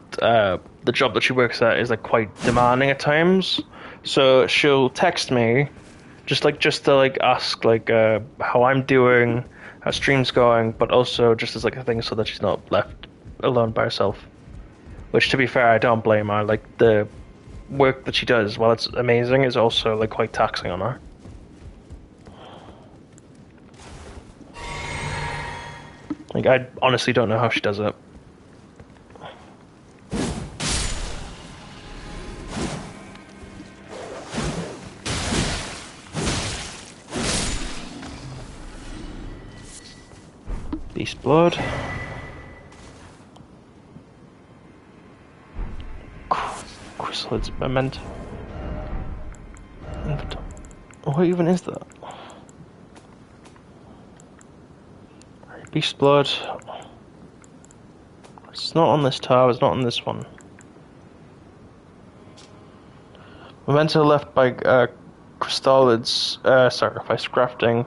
the job that she works at is quite demanding at times. So she'll text me, just to ask how I'm doing, how stream's going, but also just as a thing so that she's not left alone by herself. Which, to be fair, I don't blame her. The work that she does, while it's amazing, is also quite taxing on her. I honestly don't know how she does it. Beast blood. Chrysalids memento. What even is that? Beast blood. It's not on this tower, it's not on this one. Memento left by Crystallids, sacrifice crafting.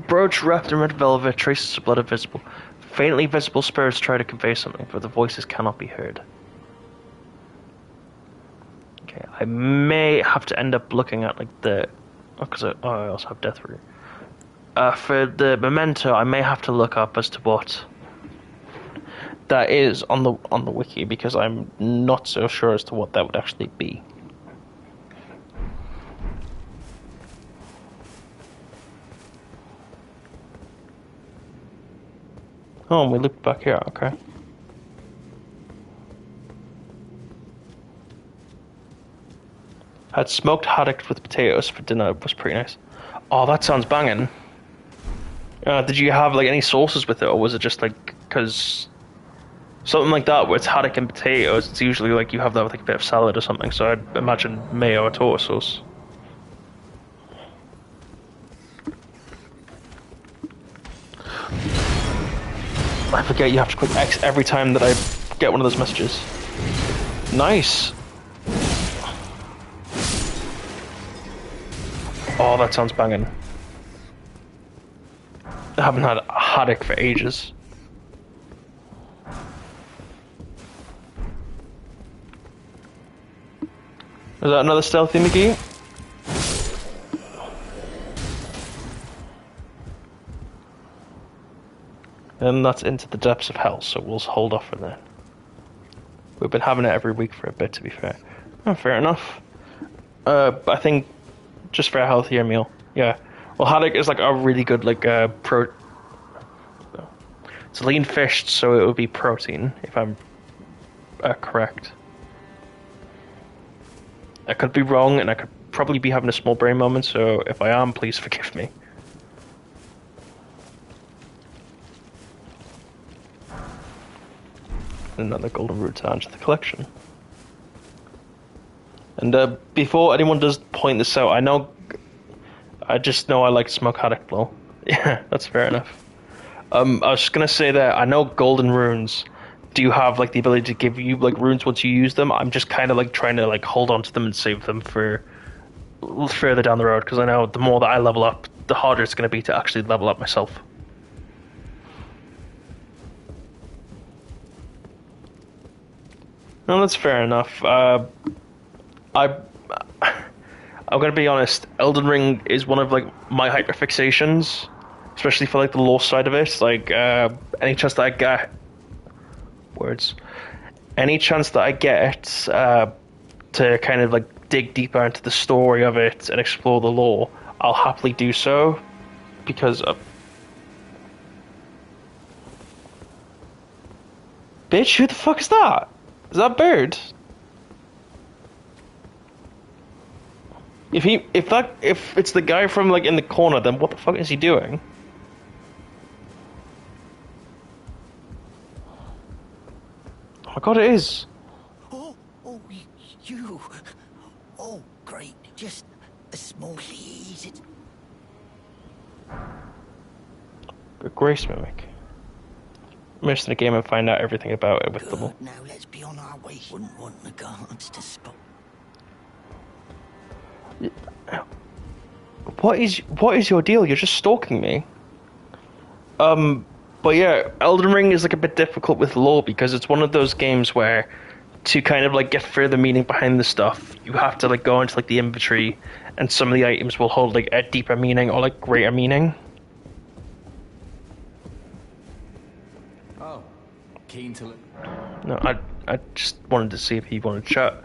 Brooch wrapped in red velvet, traces of blood are visible. Faintly visible spirits try to convey something, but the voices cannot be heard. Okay, I may have to end up looking at I also have Death Root. For the memento, I may have to look up as to what that is on the wiki, because I'm not so sure as to what that would actually be. Oh, and we looped back here, okay. Had smoked haddock with potatoes for dinner, it was pretty nice. Oh, that sounds banging. Did you have any sauces with it, or was it just because something like that where it's haddock and potatoes, it's usually you have that with a bit of salad or something, so I'd imagine mayo or tomato sauce. I forget you have to click X every time that I get one of those messages. Nice! Oh, that sounds banging. I haven't had haddock for ages. Is that another stealthy McGee? And that's into the depths of hell, so we'll hold off from there. We've been having it every week for a bit, to be fair. Oh, fair enough. I think just for a healthier meal. Yeah. Well, haddock is a really good it's lean fished, so it would be protein, if I'm correct. I could be wrong, and I could probably be having a small brain moment, so if I am, please forgive me. Another golden root to add to the collection. And before anyone does point this out, I just know I like smoke haddock blow. Yeah, that's fair enough. I was just gonna say that I know golden runes do have the ability to give you runes once you use them. I'm just kind of trying to hold on to them and save them for further down the road, because I know the more that I level up, the harder it's gonna be to actually level up myself. No, that's fair enough. I'm gonna be honest. Elden Ring is one of my hyperfixations, especially for the lore side of it. Any chance that I get, words. Any chance that I get to kind of like dig deeper into the story of it and explore the lore, I'll happily do so, because bitch, who the fuck is that? Is that Bird? If it's the guy from like in the corner, then what the fuck is he doing? Oh my god, it is. Oh, you. Oh, great. Just a small please. It's A Grace mimic. Immerse in the game and find out everything about it with good. them. Now let's be on our way. Wouldn't want the guards to spot. What is your deal? You're just stalking me. But yeah, Elden Ring is like a bit difficult with lore because it's one of those games where to kind of like get further meaning behind the stuff, you have to like go into like the inventory, and some of the items will hold like a deeper meaning or like greater meaning. Oh, keen to look. No, I just wanted to see if he wanted to chat.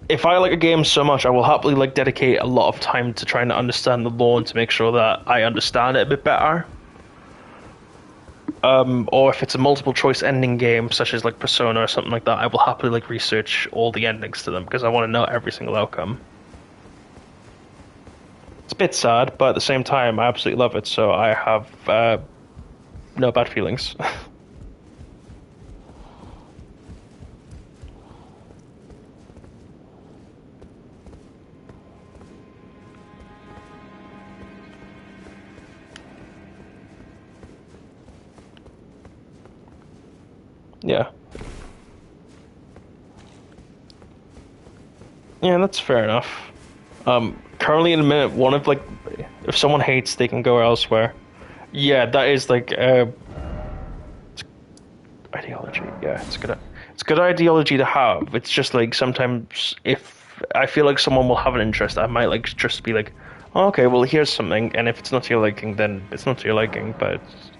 If I like a game so much, I will happily like dedicate a lot of time to trying to understand the lore and to make sure that I understand it a bit better. Or if it's a multiple choice ending game, such as like Persona or something like that, I will happily like research all the endings to them because I want to know every single outcome. It's a bit sad, but at the same time, I absolutely love it, so I have no bad feelings. Yeah. Yeah, that's fair enough. Currently in a minute, one of like, if someone hates, they can go elsewhere. Yeah, that is like it's ideology. Yeah, it's good ideology to have. It's just like sometimes if I feel like someone will have an interest, I might like just be like, oh, okay, well here's something, and if it's not to your liking, then it's not to your liking, but it's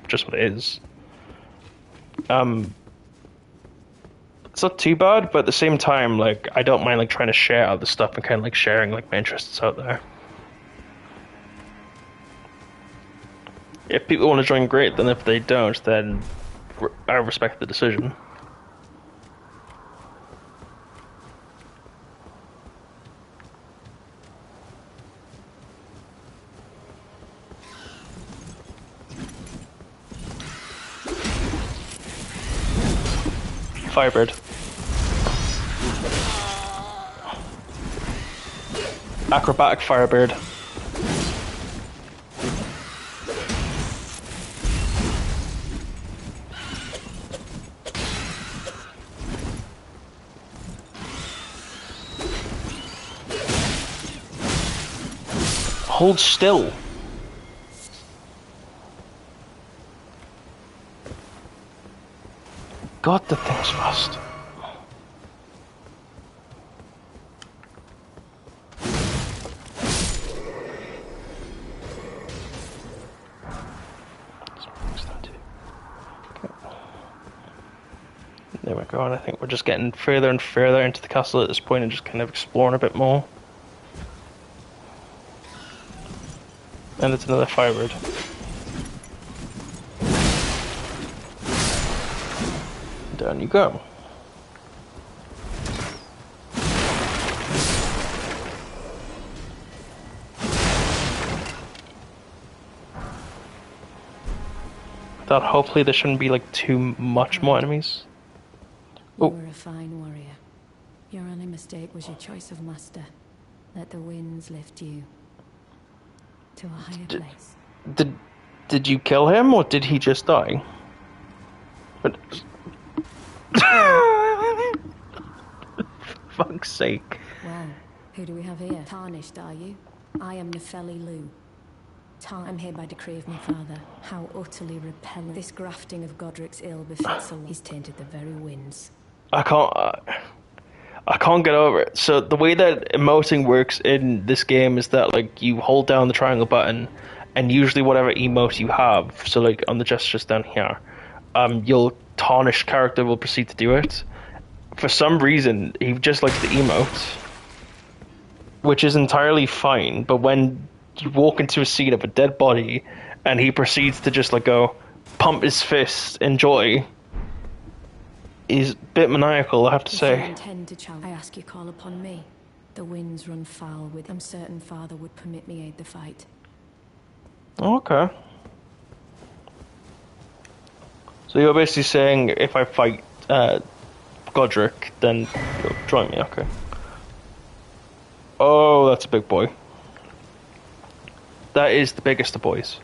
just what it is. It's not too bad, but at the same time, like I don't mind like trying to share out the stuff and kind of like sharing like my interests out there. If people want to join, great. Then if they don't, then I respect the decision. Firebird. Acrobatic Firebird. Hold still. God, the thing's fast. There we go, and I think we're just getting further and further into the castle at this point and just kind of exploring a bit more. And it's another Firebird. Down you go. Thought hopefully there shouldn't be like too much more enemies. You were a fine warrior. Your only mistake was your choice of master. Let the winds lift you to a higher place. Did you kill him or did he just die? But fuck's sake. Well, who do we have here? Tarnished, are you? I am Nefeli Lu. I'm here by decree of my father. How utterly repellent. This grafting of Godric's ill befits a lot. He's tainted the very winds. I can't get over it. So the way that emoting works in this game is that like you hold down the triangle button and usually whatever emote you have, so like on the gestures down here, your tarnished character will proceed to do it. For some reason, he just likes the emote, which is entirely fine, but when you walk into a scene of a dead body, and he proceeds to just like go, pump his fist, enjoy, is a bit maniacal, I have to say. If you intend to challenge, I ask you call upon me. The winds run foul with. I'm certain Father would permit me aid the fight. Okay. So you're basically saying if I fight Godric, then you'll join me, okay. Oh, that's a big boy. That is the biggest of boys.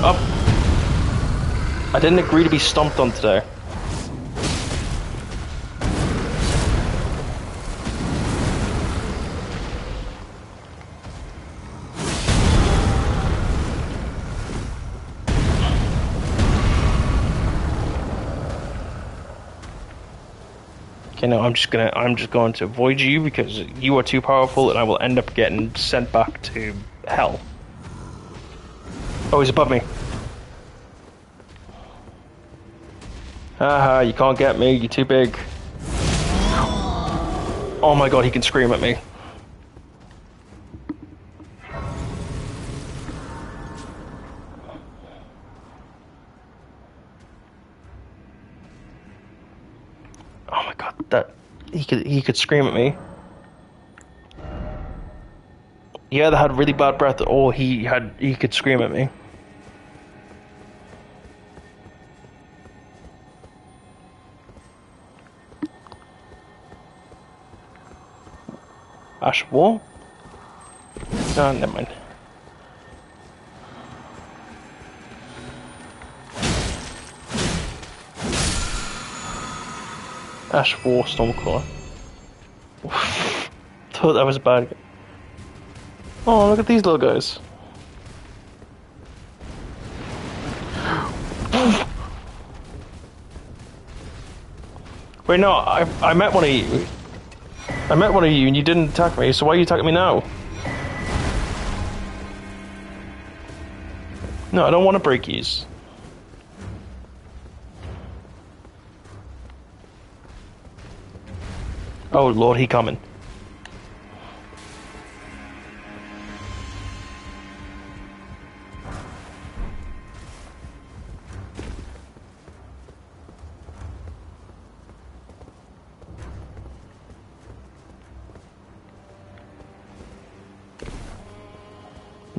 Up. I didn't agree to be stomped on today. Okay, no, I'm just going to avoid you because you are too powerful and I will end up getting sent back to hell. Oh, he's above me. Haha, you can't get me, you're too big. Oh my god, he can scream at me. Oh my god, that he could scream at me. He either had really bad breath or he could scream at me. Ash Wall? No, never mind. Ash War Stormclaw. Thought that was a bad guy. Oh, look at these little guys. Wait, no, I met one of you. I met one of you and you didn't attack me, so why are you attacking me now? No, I don't want to break these. Oh lord, he coming.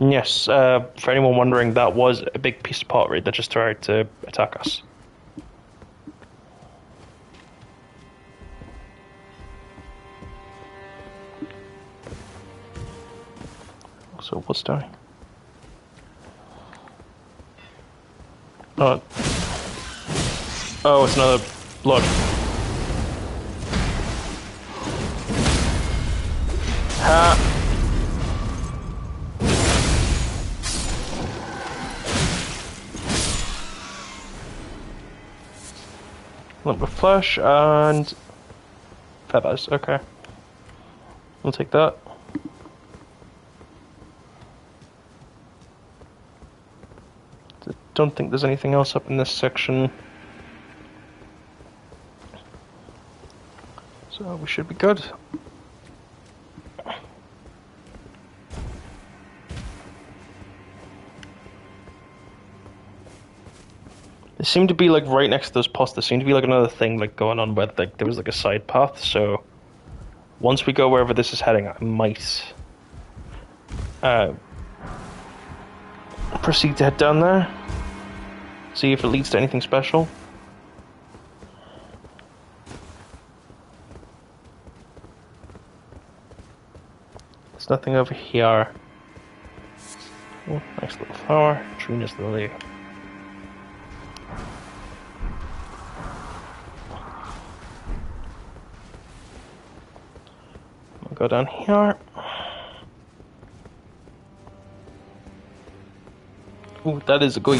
Yes, for anyone wondering, that was a big piece of pottery that just tried to attack us. So what's doing? Oh, it's another blood. Ha! Lump of flesh and feathers. Okay, we'll take that. Don't think there's anything else up in this section, so we should be good. There seemed to be like right next to those posts. There seemed to be like another thing like going on where like there was like a side path. So once we go wherever this is heading, I might proceed to head down there. See if it leads to anything special. There's nothing over here. Oh, nice little flower. Trina's lily. go down here. Ooh, that is a guy.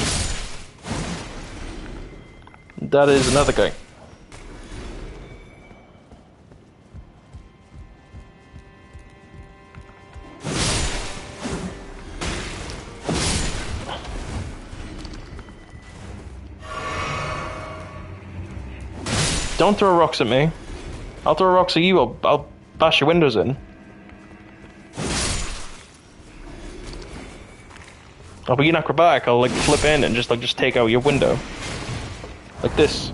That is another guy. Don't throw rocks at me. I'll throw rocks at you. I'll bash your windows in. I'll be an acrobatic. I'll like flip in and just take out your window, like this.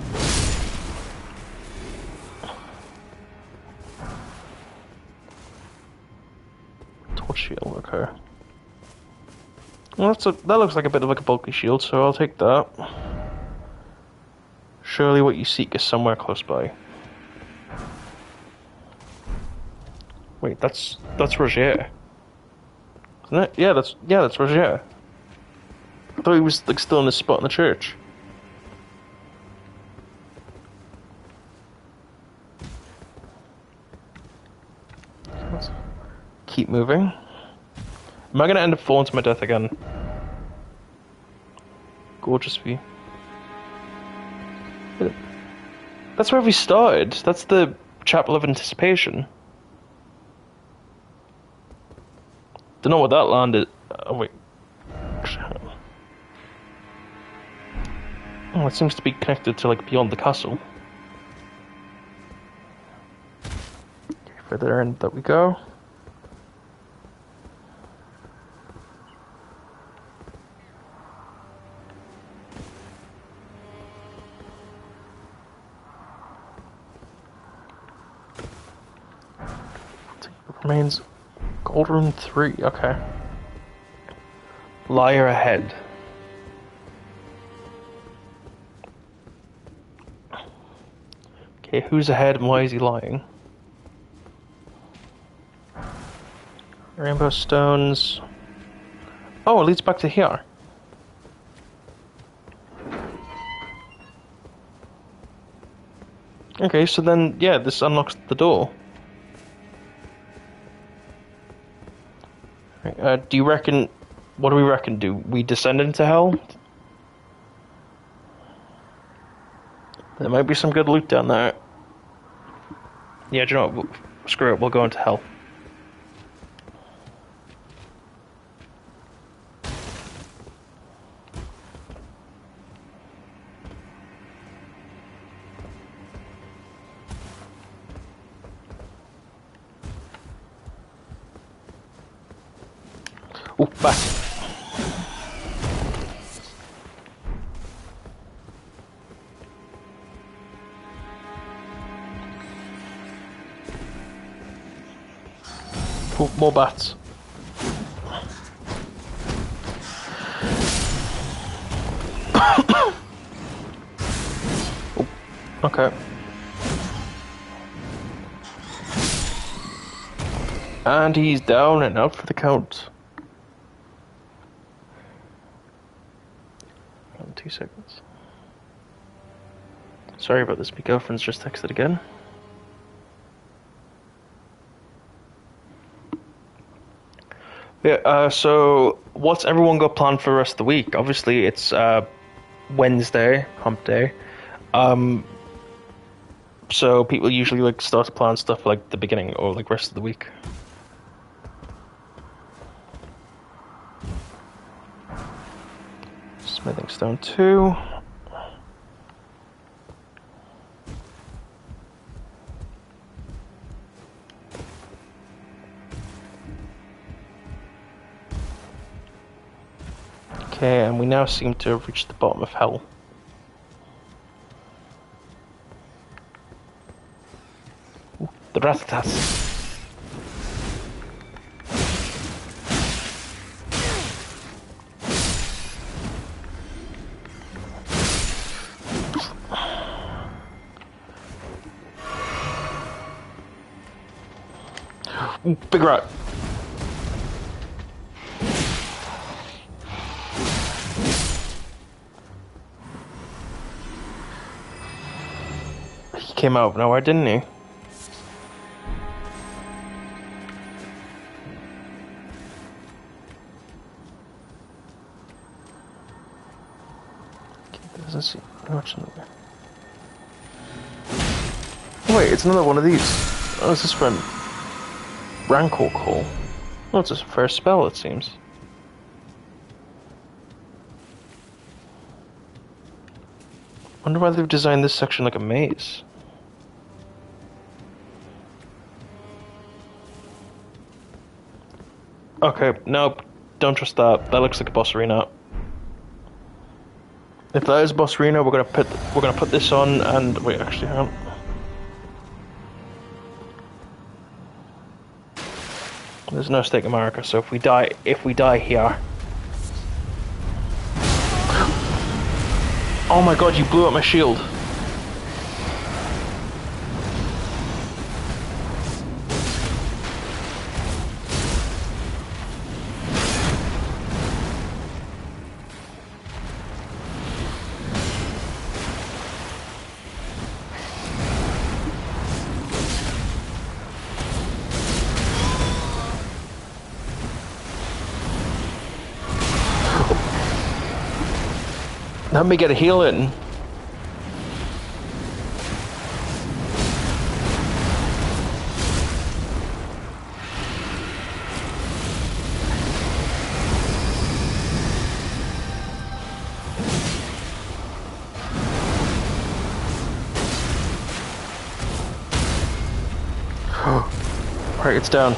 Torch shield, okay. Well, that looks like a bit of like a bulky shield, so I'll take that. Surely what you seek is somewhere close by. Wait, that's Roger, isn't it? Yeah, that's Roger. I thought he was like still in his spot in the church. Let's keep moving. Am I gonna end up falling to my death again? Gorgeous view. That's where we started. That's the Chapel of Anticipation. Don't know what that land is. Oh wait. Oh, it seems to be connected to like beyond the castle. Okay, further in that we go. Remains Gold Room 3, okay. Liar ahead. Okay, who's ahead and why is he lying? Rainbow stones. Oh, it leads back to here. Okay, so then, yeah, this unlocks the door. Do you reckon... What do we reckon? Do we descend into hell? There might be some good loot down there. Yeah, do you know what? Screw it, we'll go into hell. Ooh, back. Ooh, more bats. Ooh, okay. And he's down and out for the count. 2 seconds. Sorry about this, my girlfriend's just texted again. Yeah, so what's everyone got planned for the rest of the week? Obviously, it's Wednesday, hump day. So people usually like start to plan stuff like the beginning or like rest of the week. Smithing stone 2. Okay, and we now seem to have reached the bottom of hell. Ooh, the Rathatas. Ooh, big rat. He came out of nowhere, didn't he? Doesn't seem much in there. Wait, it's another one of these. Oh, is this from Rancor Call? Oh, it's his first spell, it seems. Wonder why they've designed this section like a maze. Okay, nope. Don't trust that. That looks like a boss arena. If that is boss arena, we're gonna put this on and wait. Actually, hang on. There's no stake America, so if we die here. Oh my god! You blew up my shield. Let me get a heal in. Alright, it's down.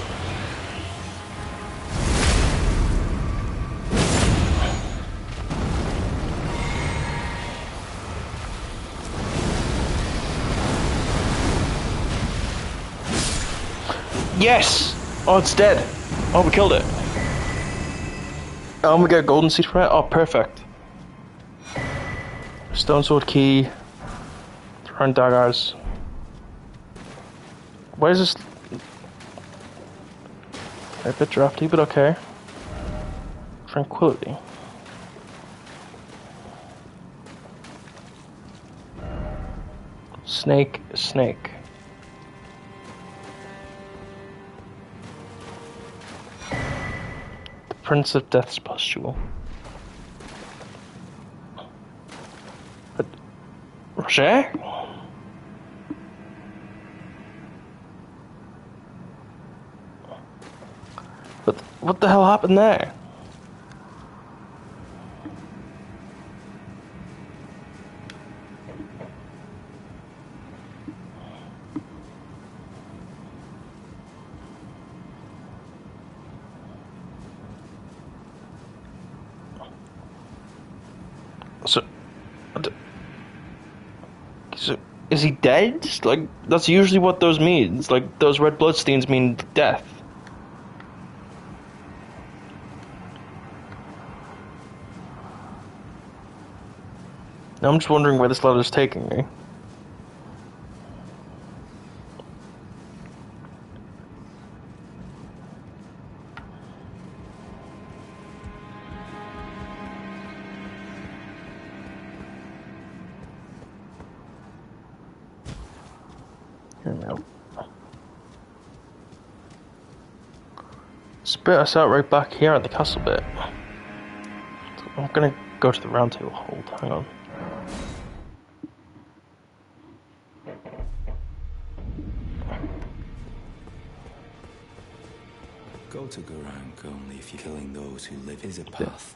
Yes! Oh, it's dead. Oh, we killed it. Oh, we got a golden seed from it? Oh, perfect. Stone sword key. Throwing daggers. Why is this a bit drafty, but okay. Tranquility. Snake, snake. Prince of Death's pustule. But Roger? What the hell happened there? So, is he dead? Like, that's usually what those means. Like, those red bloodstains mean death. Now I'm just wondering where this letter's taking me. Spit us out right back here at the castle bit. I'm gonna go to the round table hold, hang on. Go to Garank only if you're killing those who live is a path.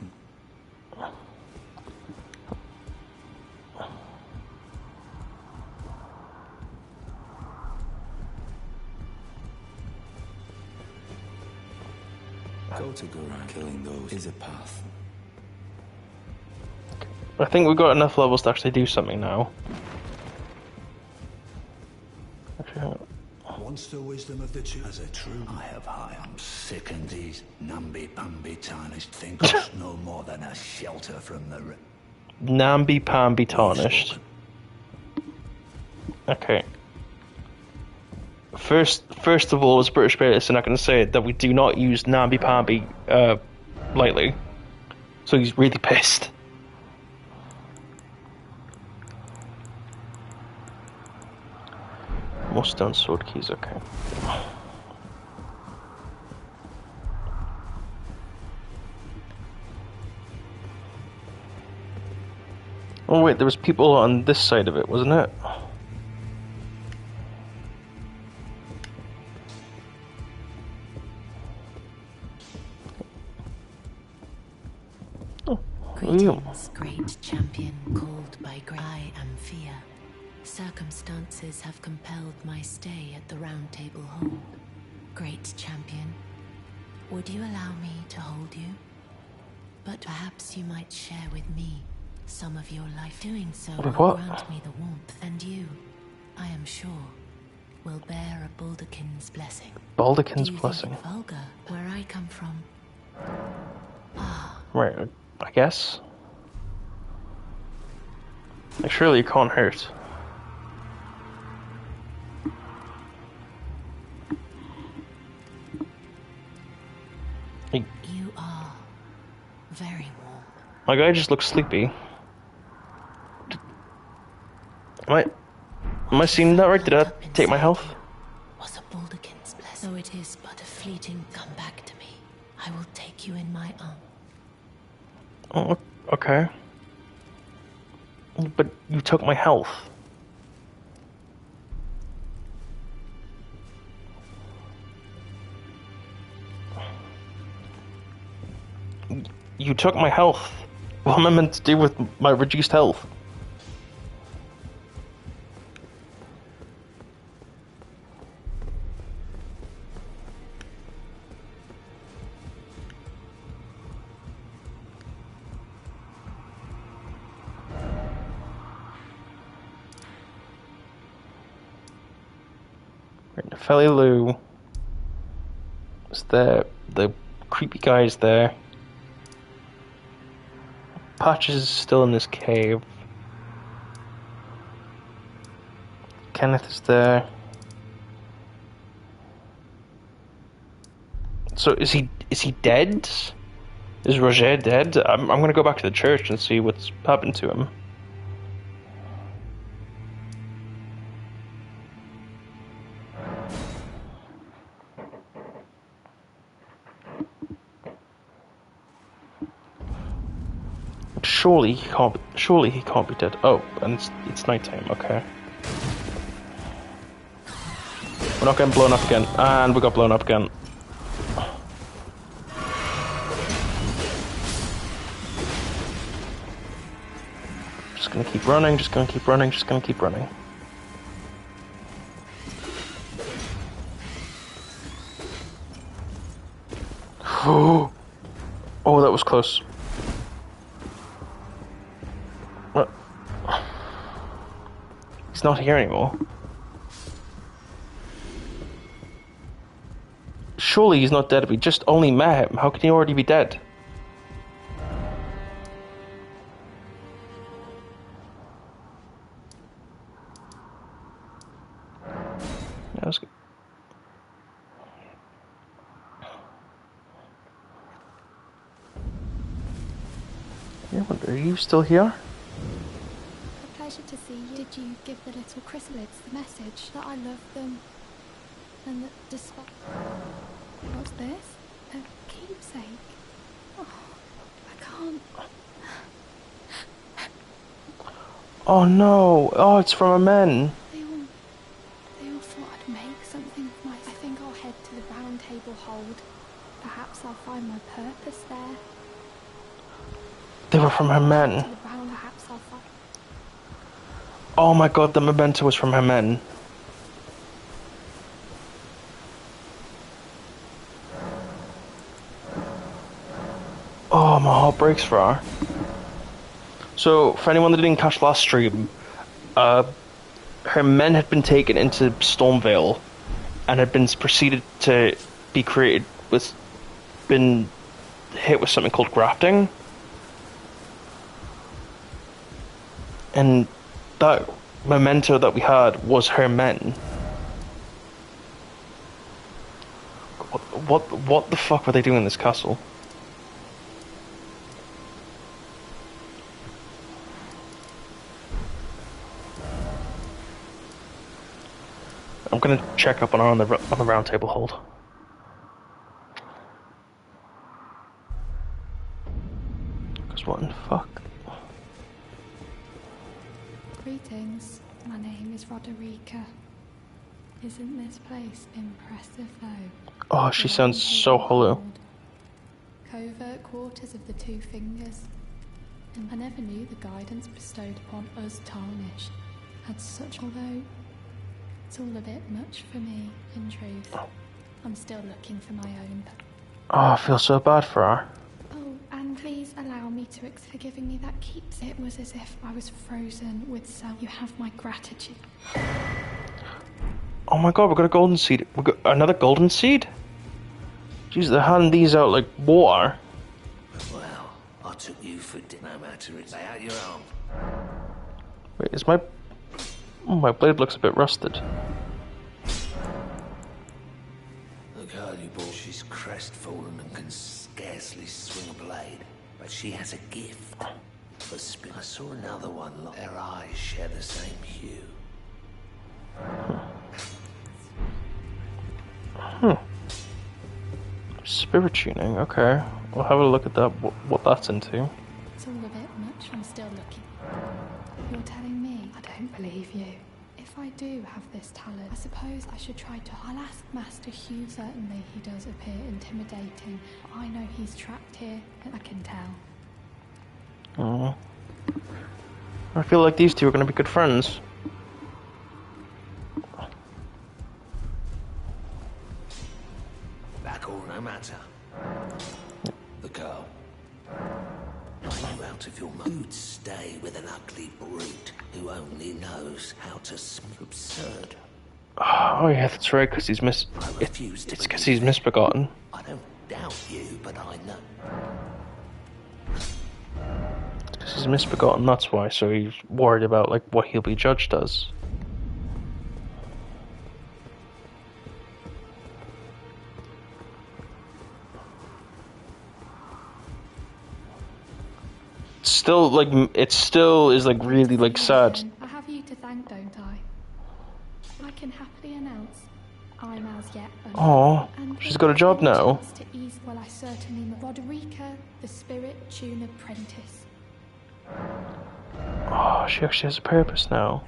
Go to Garank, killing those is a path. I think we've got enough levels to actually do something now. Actually, hang on. Once the wisdom of the two as a true I have high. I'm sick and these namby-pamby tarnished think us no more than a shelter from the Namby-pamby tarnished. Okay. First of all, as British citizen, I can say that we do not use namby-pamby lightly. So he's really pissed. More stone sword keys, okay. Oh wait, there was people on this side of it, wasn't it? Oh, Greetings, great champion called by I am fear. Circumstances have compelled my stay at the Round Table Hall. Great champion, would you allow me to hold you? But perhaps you might share with me some of your life. Doing so will What? grant me the warmth, and you, I am sure, will bear a Baldakin's blessing. Baldakin's Do you blessing. think vulgar where I come from? Right, I guess. Like, surely you can't hurt. You are very warm. My guy just looks sleepy. Am I seeing that right? Did I take my health? Was a Baldakin's blessing. Though it is but a fleeting come back to me, I will take you in my arms. Oh, okay. But you took my health. You took my health. What am I meant to do with my reduced health? Right, Nepheli Lou is there. The creepy guy is there. Patches is still in this cave. Kenneth is there. So is he dead? Is Roger dead? I'm gonna go back to the church and see what's happened to him. Surely he can't be dead. Oh, and it's nighttime, okay. We're not getting blown up again. And we got blown up again. Just gonna keep running, just gonna keep running, just gonna keep running. Oh, that was close. He's not here anymore. Surely he's not dead. We just only met him. How can he already be dead? That was good. Are you still here? A pleasure to see you. Did you give the little chrysalids the message that I love them and that despite... What's this? A keepsake? Oh, I can't... Oh no! Oh, it's from a man. They all thought I'd make something of myself. I think I'll head to the Round Table Hold. Perhaps I'll find my purpose there. They were from her men. Perhaps I'll find... Oh my god, the memento was from her men. Oh, my heart breaks for her. So, for anyone that didn't catch last stream, her men had been taken into Stormveil and had been proceeded to be created with, been hit with something called grafting. And that memento that we had was her men. What the fuck were they doing in this castle? I'm gonna check up on the Round Table Hold. Cause what in the fuck? Greetings. My name is Roderica. Isn't this place impressive, though? Oh, she sounds so hollow. Covert quarters of the Two Fingers. And I never knew the guidance bestowed upon us Tarnished had such, although it's all a bit much for me, in truth. I'm still looking for my own. Oh, I feel so bad for her. Oh, and please allow me to forgiving me that keeps. It was as if I was frozen with self. You have my gratitude. Oh my god, we got a golden seed. We got another golden seed? Jeez, they're handing these out like water. Well, I took you for no matter it's out your arm. Wait, is my... Oh, my blade looks a bit rusted. The girl you bought, she's crestfallen and can scarcely swing a blade. But she has a gift for spin. I saw another one, their eyes share the same hue. Spirit tuning, okay. We'll have a look at that, what that's into. It's all a bit much. I'm still looking. You're telling me I don't believe you. If I do have this talent, I suppose I should try to. I'll ask Master Hugh. Certainly he does appear intimidating. I know he's trapped here. I can tell. Oh. I feel like these two are going to be good friends. Back all no matter. The girl. Are you out of your mood? Stay with an ugly brute who only knows how to absurd. Oh yeah, that's right, because he's I refuse to It's because believe he's misbegotten. I don't doubt you, but I know. Because he's misbegotten, that's why, so he's worried about, like, what he'll be judged as. Still, like, it still is, like, really, like, sad. I have you to thank, don't I? I can happily announce I'm as yet. Oh, she's got a job now. To ease, well, I certainly know. Roderica, the Spirit Tune Apprentice. Oh, she actually has a purpose now.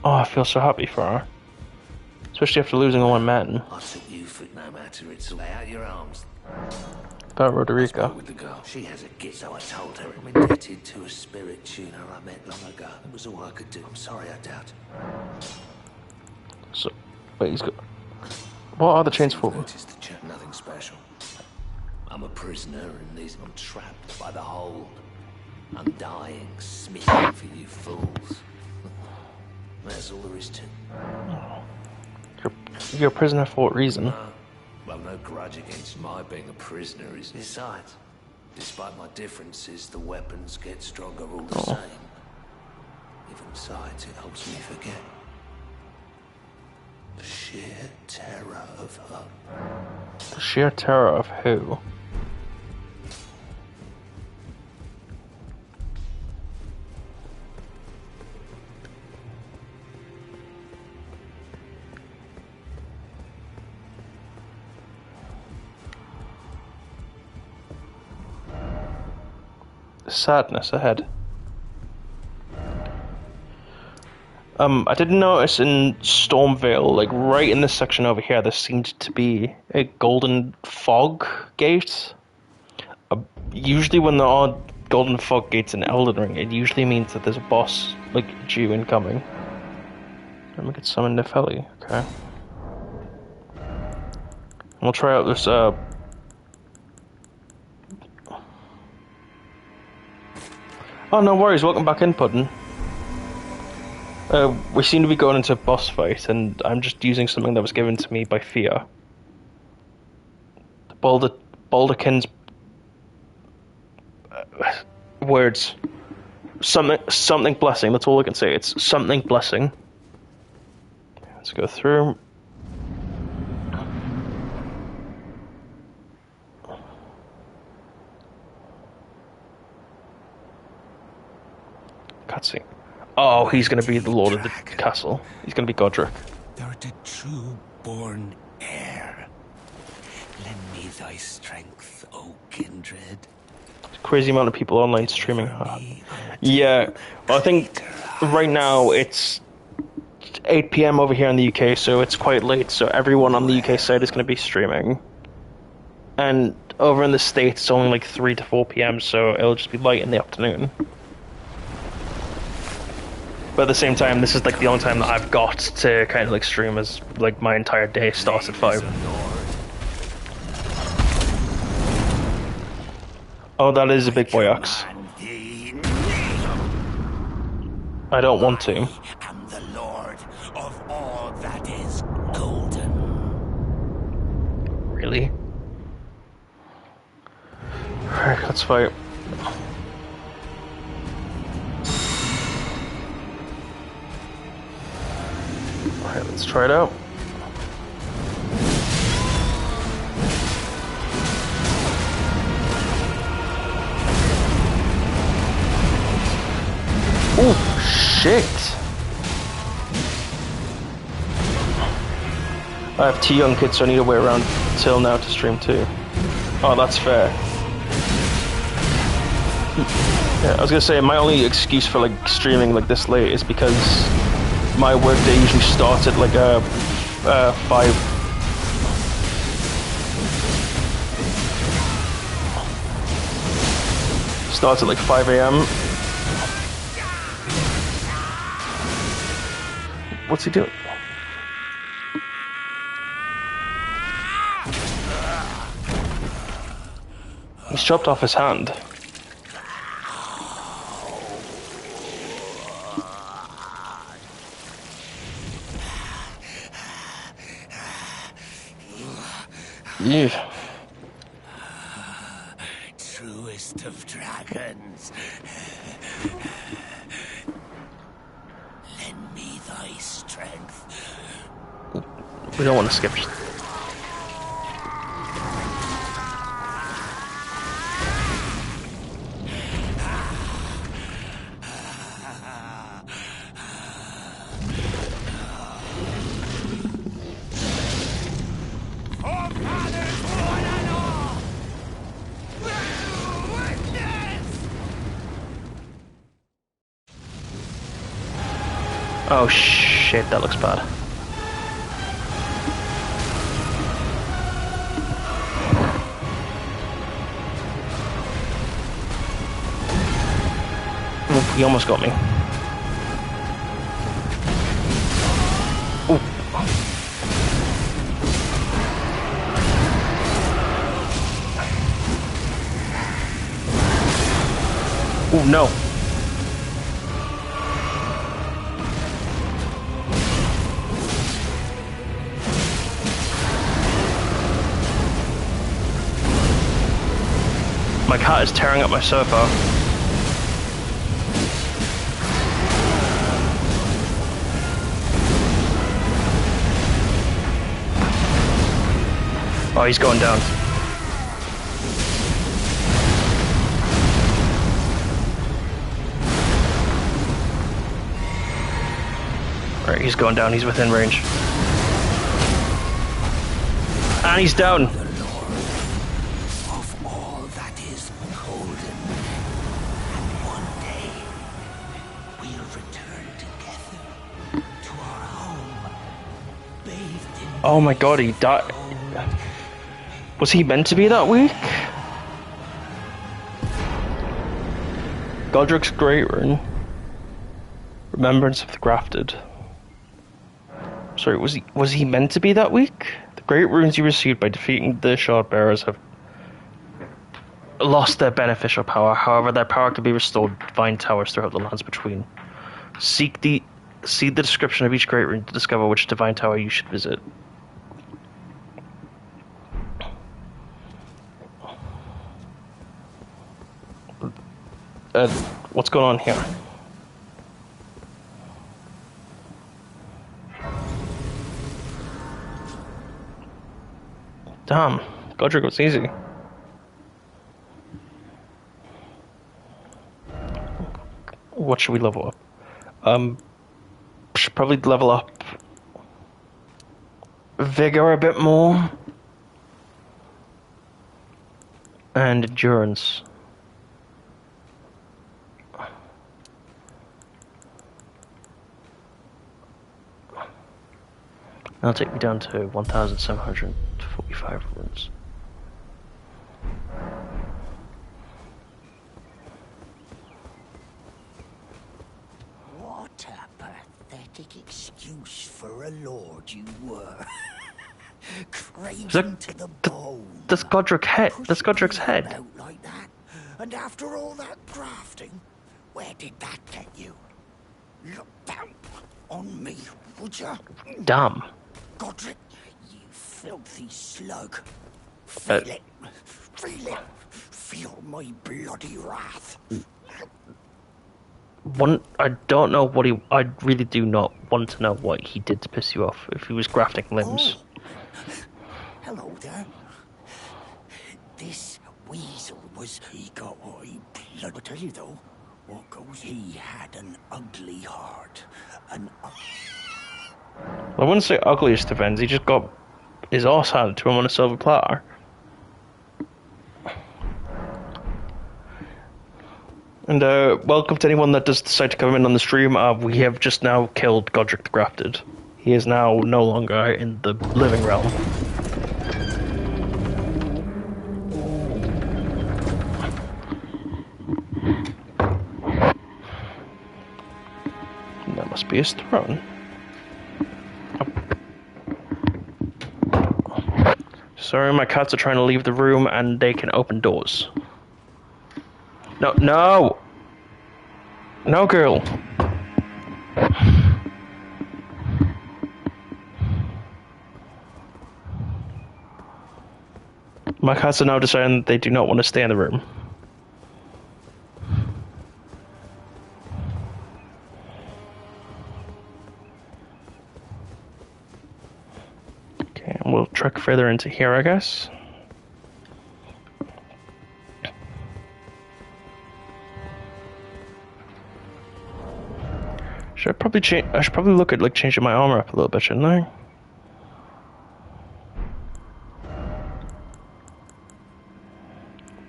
Oh, I feel so happy for her. Especially after losing all my men. I took you for no matter it's lay out your arms. About Roderica. With the girl. She has a gift, so I told her. I'm indebted to a spirit tuner I met long ago. It was all I could do. I'm sorry I doubt. So, wait, he's got... What are the chains for? Noticed the chat, nothing special. I'm a prisoner in these. I'm trapped by the hold. I'm dying, smitten for you fools. That's all there is to it. You're a prisoner for what reason? Well, no grudge against my being a prisoner is. Besides, despite my differences, the weapons get stronger all the same. Even besides, it helps me forget the sheer terror of her. The sheer terror of who? Sadness ahead. I did notice in Stormveil, like right in this section over here, there seemed to be a golden fog gate. Usually when there are golden fog gates in Elden Ring, it usually means that there's a boss, like, due incoming. Let me get summon Nepheli, okay. We'll try out this, Oh, no worries, welcome back in, Puddin'. We seem to be going into a boss fight, and I'm just using something that was given to me by Fia. Balderkin's... words. Something blessing, that's all I can say. It's something blessing. Let's go through. Cutscene. Oh, he's going to be the lord of the castle. He's going to be Godric. Thou art a true born heir. Lend me thy strength, O kindred. Crazy amount of people online streaming. Yeah, well, I think right now it's 8 p.m. over here in the UK, so it's quite late. So everyone on the UK side is going to be streaming, and over in the States it's only like 3 to 4 p.m. So it'll just be light in the afternoon. But at the same time, this is like the only time that I've got to kind of like stream, as like my entire day starts at 5. Oh, that is a big boy axe. I don't want to. I am the lord of all that is golden. Really? Alright, let's fight. Alright, let's try it out. Oh, shit! I have 2 young kids, so I need to wait around till now to stream too. Oh, that's fair. Yeah, I was gonna say, my only excuse for like streaming like this late is because my workday usually starts at like 5. Starts at like 5 a.m. What's he doing? He's chopped off his hand. Yeah. Truest of dragons. Lend me thy strength. We don't want to skip. Oh shit, that looks bad. He almost got me. Ooh. Ooh, no. My cat is tearing up my sofa. Oh, he's going down. Alright, he's going down. He's within range. And he's down. Oh my god, he died. Was he meant to be that weak? Godric's Great Rune. Remembrance of the Grafted. Sorry, was he meant to be that weak? The Great Runes you received by defeating the Shard Bearers have lost their beneficial power. However, their power can be restored in divine towers throughout the lands between. See the description of each Great Rune to discover which divine tower you should visit. What's going on here? Damn, Godric was easy. What should we level up? Should probably level up vigor a bit more. And endurance. That'll take me down to 1,745 runes. What a pathetic excuse for a lord you were. Craven to the bone. That's Godric's head. That's Godric's head. Out like that. And after all that grafting, where did that get you? Look down on me, would you? Damn. Godric, you filthy slug. Feel it. Feel it. Feel my bloody wrath. I don't know what he... I really do not want to know what he did to piss you off. If he was grafting limbs. Oh. Hello there. This weasel was... He got what he... I'll tell you though. What goes... He had an ugly heart. I wouldn't say ugliest offense. He just got his arse handed to him on a silver platter. And welcome to anyone that does decide to come in on the stream. We have just now killed Godric the Grafted. He is now no longer in the living realm. And that must be his throne. Sorry, my cats are trying to leave the room and they can open doors. No, no! No, girl! My cats are now deciding that they do not want to stay in the room. Okay, and we'll trek further into here, I guess. I should probably look at like changing my armor up a little bit, shouldn't I?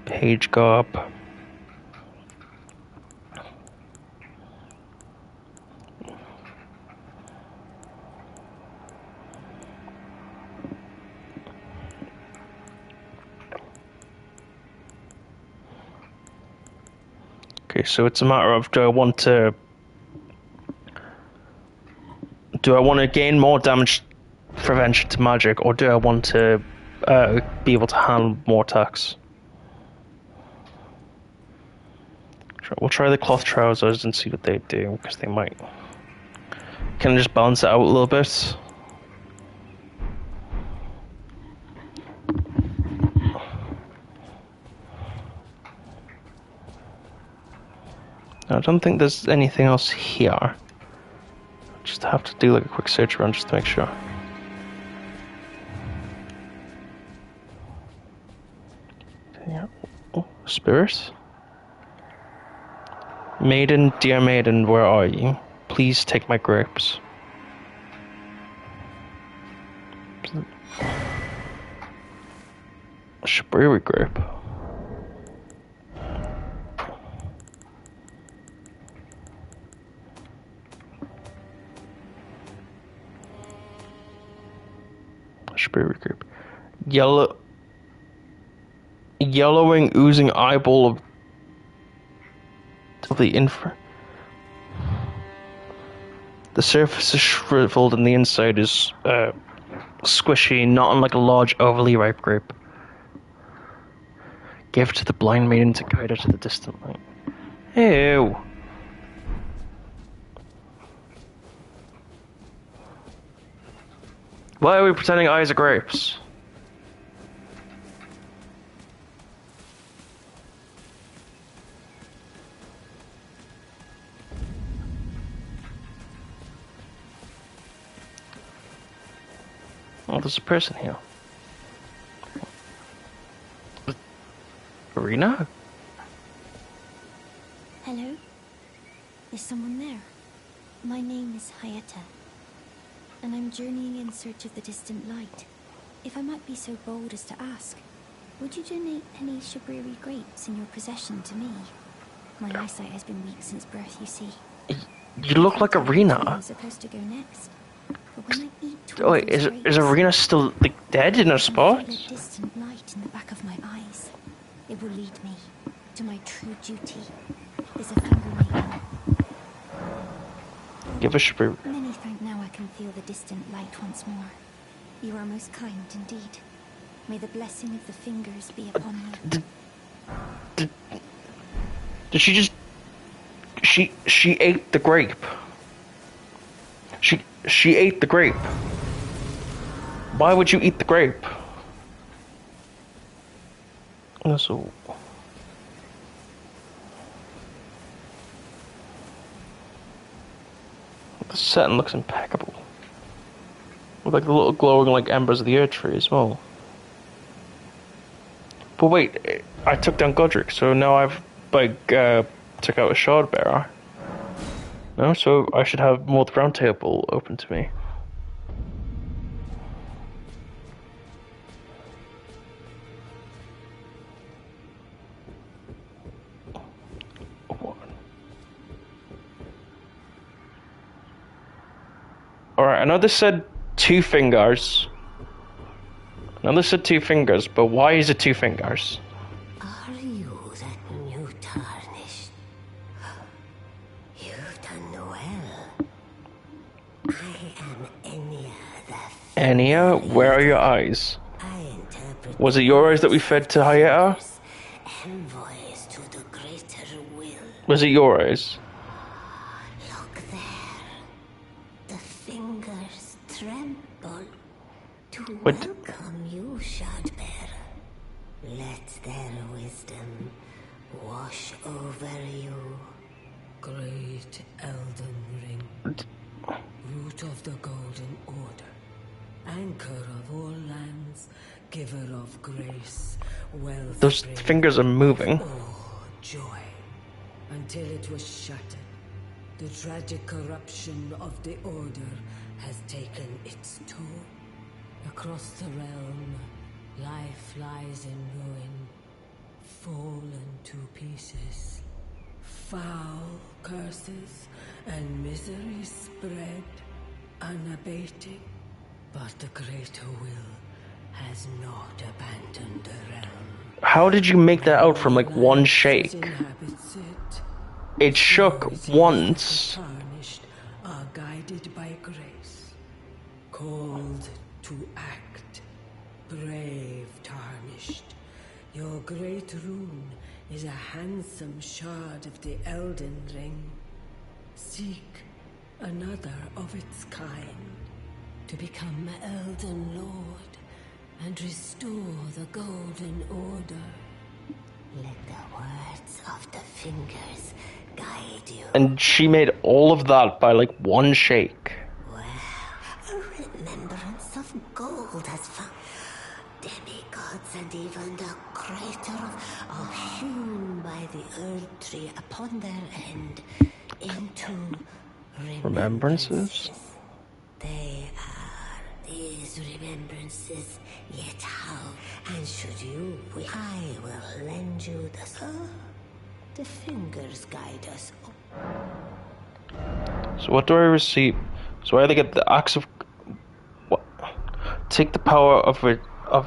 Page go up. Okay, so it's a matter of do I want to gain more damage prevention to magic, or do I want to be able to handle more attacks? We'll try the cloth trousers and see what they do, because they might kind of just balance it out a little bit. I don't think there's anything else here. Just have to do like a quick search around just to make sure. Yeah. Oh, spirit. Maiden, dear maiden, where are you? Please take my grapes. Strawberry grape. Strawberry grape. Yellowing, oozing eyeball of the The surface is shriveled and the inside is squishy, not unlike a large, overly ripe grape. Give to the blind maiden to guide her to the distant light. Ew. Why are we pretending eyes are grapes? Oh, there's a person here. Arena? Hello? Is someone there? My name is Hayata, and I'm journeying in search of the distant light. If I might be so bold as to ask, would you donate any Shabriri grapes in your possession to me? My eyesight has been weak since birth, you see. You look like Arena. I'm supposed to go next. But when I eat Oh, wait, is Arena still like dead in her spot? A distant light in the back of my eyes. It will lead me to my true duty. Is a finger maiden. Give a Shabriri. Many thank now I can feel the distant light once more. You are most kind indeed. May the blessing of the fingers be upon you. Did she just... She ate the grape. She ate the grape. Why would you eat the grape? So... The setting looks impeccable. With like the little glowing like embers of the earth tree as well. But wait, I took down Godric, so now I've like took out a shard bearer. No, so I should have more of the round table open to me. Alright, I know this said 2 fingers. I know this said 2 fingers, but why is it 2 fingers? Are you that new tarnished? You've done well. I am Enya the Enya, where are your eyes? I interpret Was it your eyes that we fed to Hayata? envoys to the greater will. Was it your eyes? Look there. The fingers tremble to welcome you, Shardbearer. Let their wisdom wash over you. Great Elden Ring, root of the Golden Order, anchor of all lands, giver of grace, wealth. Those fingers are moving. Oh, joy. Until it was shattered, the tragic corruption of the Order has taken its toll. Across the realm, life lies in ruin, fallen to pieces. Foul curses and misery spread, unabating. But the greater will has not abandoned the realm. How did you make that out from like one shake? It shook once. Tarnished are guided by grace, called to act. Brave Tarnished, your great rune is a handsome shard of the Elden Ring. Seek another of its kind to become Elden Lord and restore the Golden Order. Let the words of the fingers guide you. And she made all of that by like one shake. Well, a remembrance of gold has found demigods and even the creator of hewn by the earth tree upon their end into Remembrances? They are these remembrances, yet how? And should you wish, I will lend you the soul. The fingers guide us. So what do I receive? So I either get the axe of what? Take the power of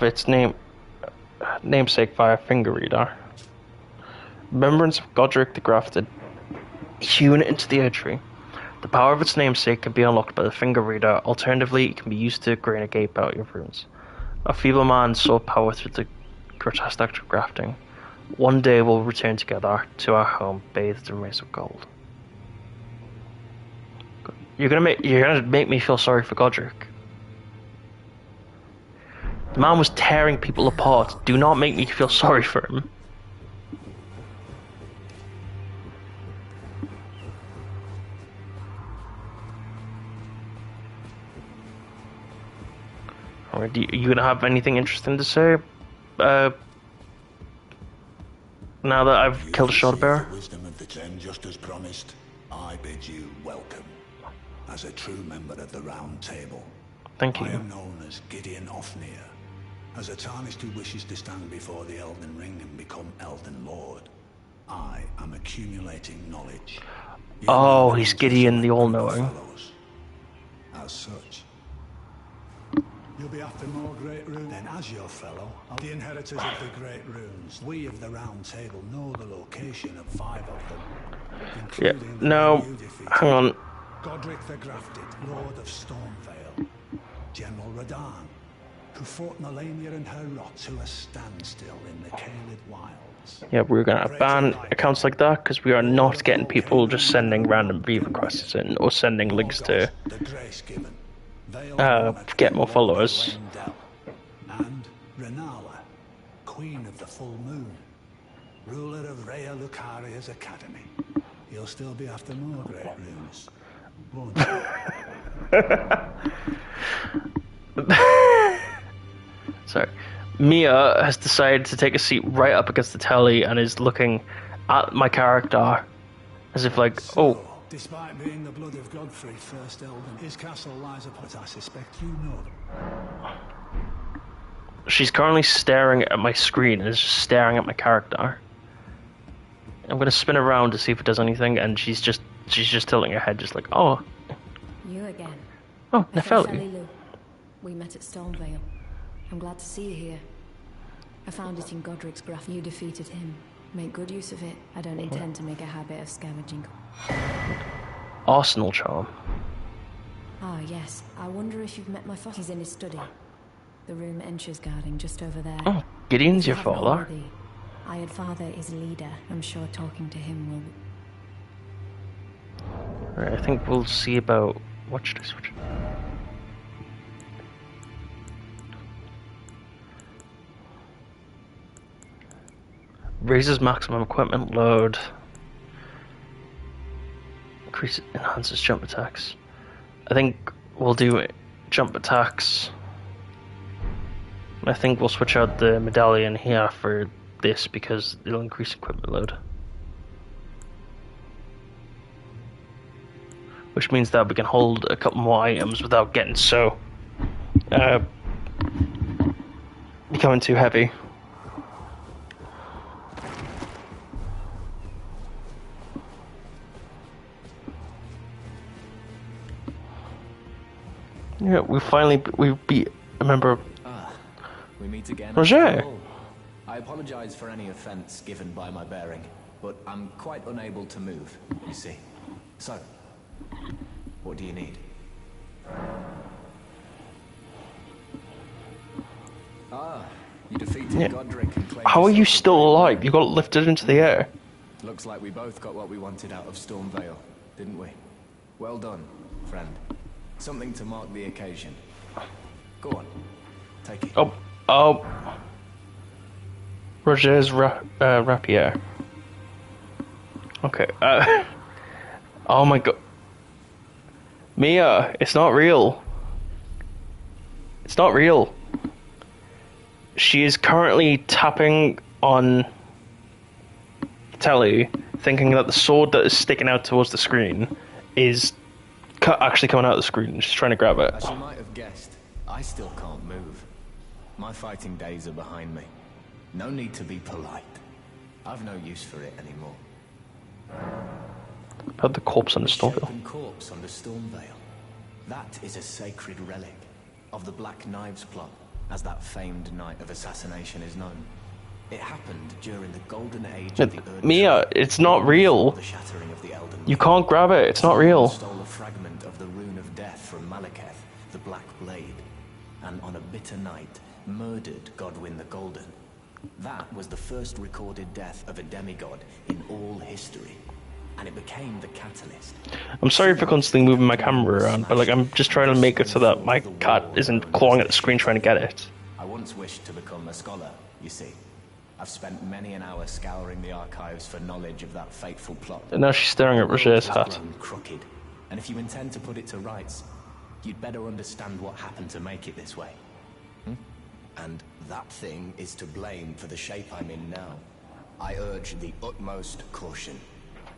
its namesake via finger reader. Remembrance of Godric the Grafted, hewn into the earth tree. The power of its namesake can be unlocked by the finger reader. Alternatively, it can be used to gain a gate out your runes. A feeble man sought power through the grotesque act of grafting. One day we'll return together to our home, bathed in rays of gold. You're gonna make me feel sorry for Godric. The man was tearing people apart. Do not make me feel sorry for him. Alright, you gonna have anything interesting to say? Now that I've killed a Shardbearer? The wisdom of the ten, just as promised. I bid you welcome. as a true member of the Round Table. Thank you. I am known as Gideon Ofnir. As a Tarnished who wishes to stand before the Elden Ring and become Elden Lord, I am accumulating knowledge. Oh, he's Gideon the All-Knowing. As such, you'll be after more Great Runes. Then as your fellow, the inheritors of the Great Runes, we of the Round Table know the location of 5 of them, including the no, one you defeated. hang on. Godric the Grafted, Lord of Stormveil, General Radahn, who fought Melania and her rot to a standstill in the Caelid Wilds. Yeah, we're gonna ban accounts like that because we are not getting people just sending random V requests in or sending links to get more followers. And Renala, Queen of the Full Moon, ruler of Rhea Lucaria's academy. You'll still be after more Great Runes, won't you? Sorry. Mia has decided to take a seat right up against the telly and is looking at my character as if like, oh. Despite being the blood of Godfrey's first Elden, his castle lies upon it. I suspect you know them. She's currently staring at my screen and is just staring at my character. I'm gonna spin around to see if it does anything, and she's just tilting her head, just like, oh. You again. Oh, Nepheli. We met at Stormveil. I'm glad to see you here. I found it in Godric's graph. You defeated him. Make good use of it. I don't intend to make a habit of scavenging. Arsenal charm. Ah, yes. I wonder if you've met my father. He's in his study. The room Encher's guarding just over there. Oh, Gideon's your father. Iron Father is leader. I'm sure talking to him will... Right, I think we'll see about... Watch this. Raises maximum equipment load. Enhances jump attacks. I think we'll do jump attacks. I think we'll switch out the medallion here for this because it'll increase equipment load. Which means that we can hold a couple more items without getting so becoming too heavy. Yeah, we beat a member of... we meet again. Roger! I apologize for any offense given by my bearing, but I'm quite unable to move, you see. So, what do you need? You defeated Godric and claimed... How are you still alive? You got lifted into the air. Looks like we both got what we wanted out of Stormveil, didn't we? Well done, friend. Something to mark the occasion. Go on, take it. Oh. Roger's rapier. Okay, oh my god. Mia, it's not real. It's not real. She is currently tapping on telly, thinking that the sword that is sticking out towards the screen is actually coming out of the screen, and she's trying to grab it. As you might have guessed, I still can't move. My fighting days are behind me. No need to be polite. I've no use for it anymore. About the corpse on the Stormveil. The corpse on the Stormveil. That is a sacred relic of the Black Knives plot, as that famed night of assassination is known. It happened during the golden age of the Earth. Mia, it's not real. The shattering of the Elden. You can't grab it. It's not real. Stole a fragment of the rune of death from Malekith, the Black Blade, and on a bitter night murdered Godwyn the Golden. That was the first recorded death of a demigod in all history, and it became the catalyst. I'm sorry for constantly moving my camera around, but like I'm just trying to make it so that my cat isn't clawing at the screen trying to get it. I once wished to become a scholar, you see. I've spent many an hour scouring the archives for knowledge of that fateful plot. And now she's staring at Roger's hat. Crooked, and if you intend to put it to rights, you'd better understand what happened to make it this way. And that thing is to blame for the shape I'm in now. I urge the utmost caution.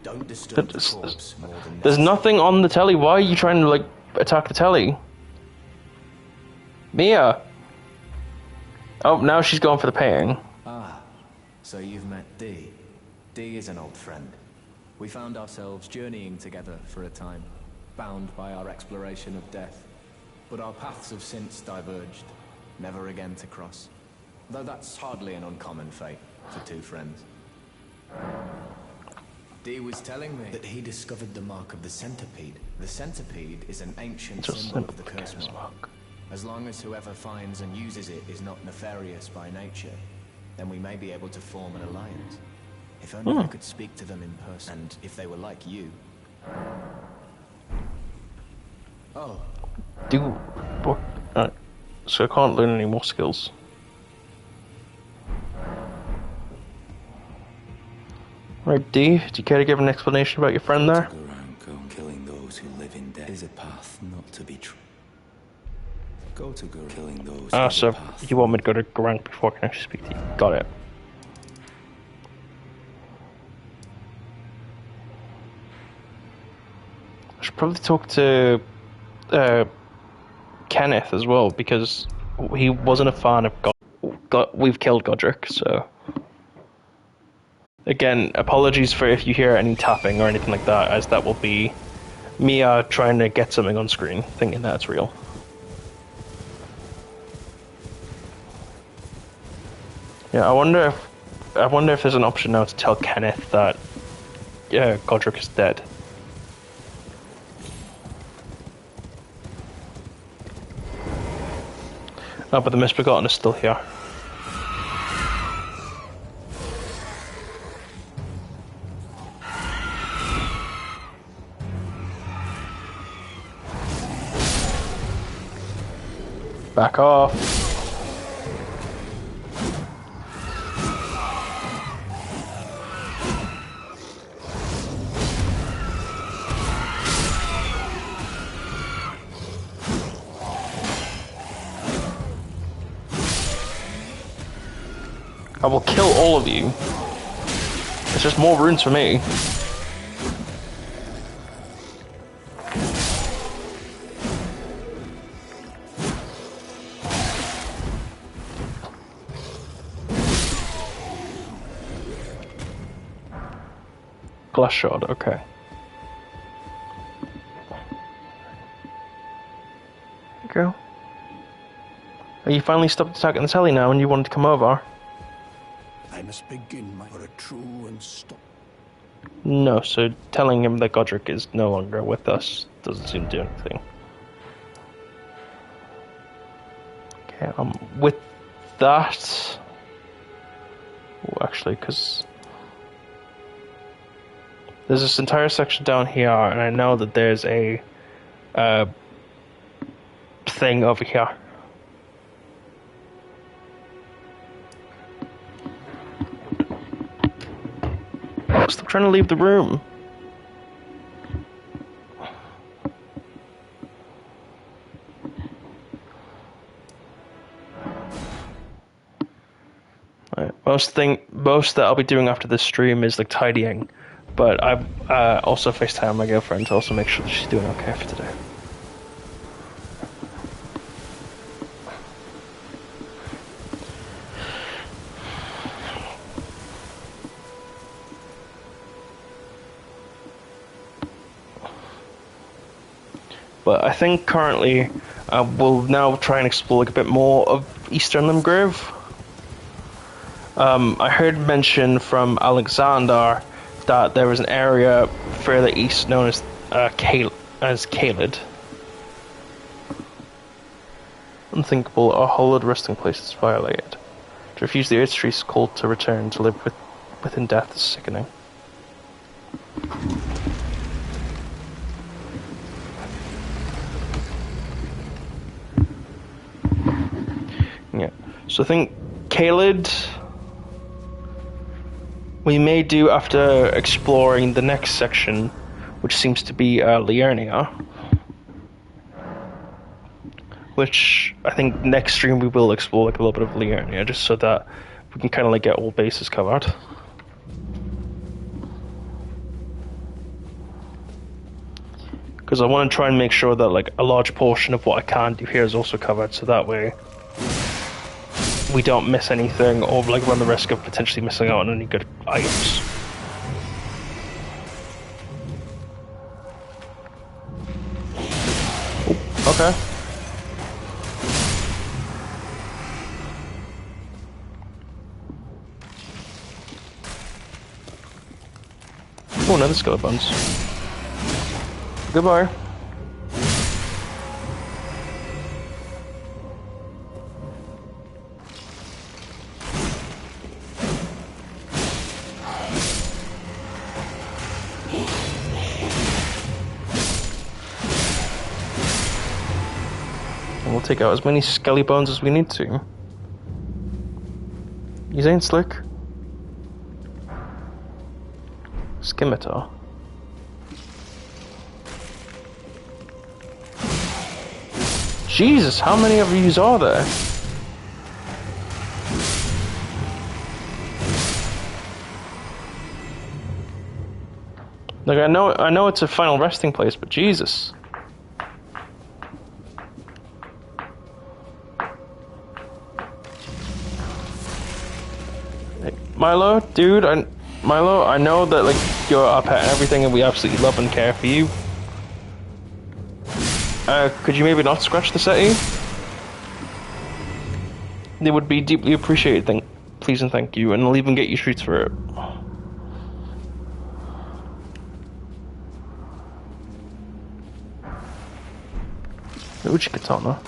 Don't disturb the corpse more than There's necessary. nothing on the telly. Why are you trying to, like, attack the telly? Mia! Oh, now she's going for the painting. Ah, so you've met Dee. Dee is an old friend. We found ourselves journeying together for a time, bound by our exploration of death. But our paths have since diverged, never again to cross. Though that's hardly an uncommon fate for two friends. Dee was telling me that he discovered the mark of the centipede. The centipede is an ancient symbol of the curse mark. As long as whoever finds and uses it is not nefarious by nature, then we may be able to form an alliance. If only I could speak to them in person, and if they were like you. Oh. So I can't learn any more skills. Right, Dee, do you care to give an explanation about your friend there? Killing those who live in death is a path not to be true. Go to Guru. Killing those So you want me to go to Garang before I can actually speak to you. Got it. I should probably talk to Kenneth as well, because he wasn't a fan of we've killed Godric, so... Again, apologies for if you hear any tapping or anything like that, as that will be Mia trying to get something on screen, thinking that it's real. Yeah, I wonder if there's an option now to tell Kenneth that Godric is dead. No, but the Misbegotten is still here. Back off. I will kill all of you. It's just more runes for me. Glass shard, okay. There you go. Are you finally stopped attacking the telly now and you wanted to come over? I must begin for a true and stop. No, so telling him that Godric is no longer with us doesn't seem to do anything. Okay, with that... Oh, actually, because... There's this entire section down here, and I know that there's a thing over here. Stop trying to leave the room. Right. Most that I'll be doing after this stream is like tidying. But I also FaceTime my girlfriend to also make sure that she's doing okay for today. But I think currently we'll now try and explore like a bit more of Eastern Limgrave. I heard mention from Alexander that there was an area further east known as Caelid. Unthinkable, our hallowed resting place is violated. To refuse the Earth Tree's call to return to live within death is sickening. Yeah, so I think Caelid we may do after exploring the next section, which seems to be Liurnia. Which I think next stream we will explore like a little bit of Liurnia, just so that we can kind of like get all bases covered. Because I want to try and make sure that like a large portion of what I can do here is also covered, so that way we don't miss anything or like run the risk of potentially missing out on any good items. Oh, okay. Oh, another skeletons. Goodbye. And we'll take out as many skelly bones as we need to. You ain't slick. Scimitar. Jesus, how many of these are there? Like I know it's a final resting place, but Jesus. Hey, Milo, dude, Milo, I know that like you're our pet and everything, and we absolutely love and care for you. Could you maybe not scratch the settee? They would be deeply appreciated. Please and thank you, and I'll even get you treats for it. Uchi katana.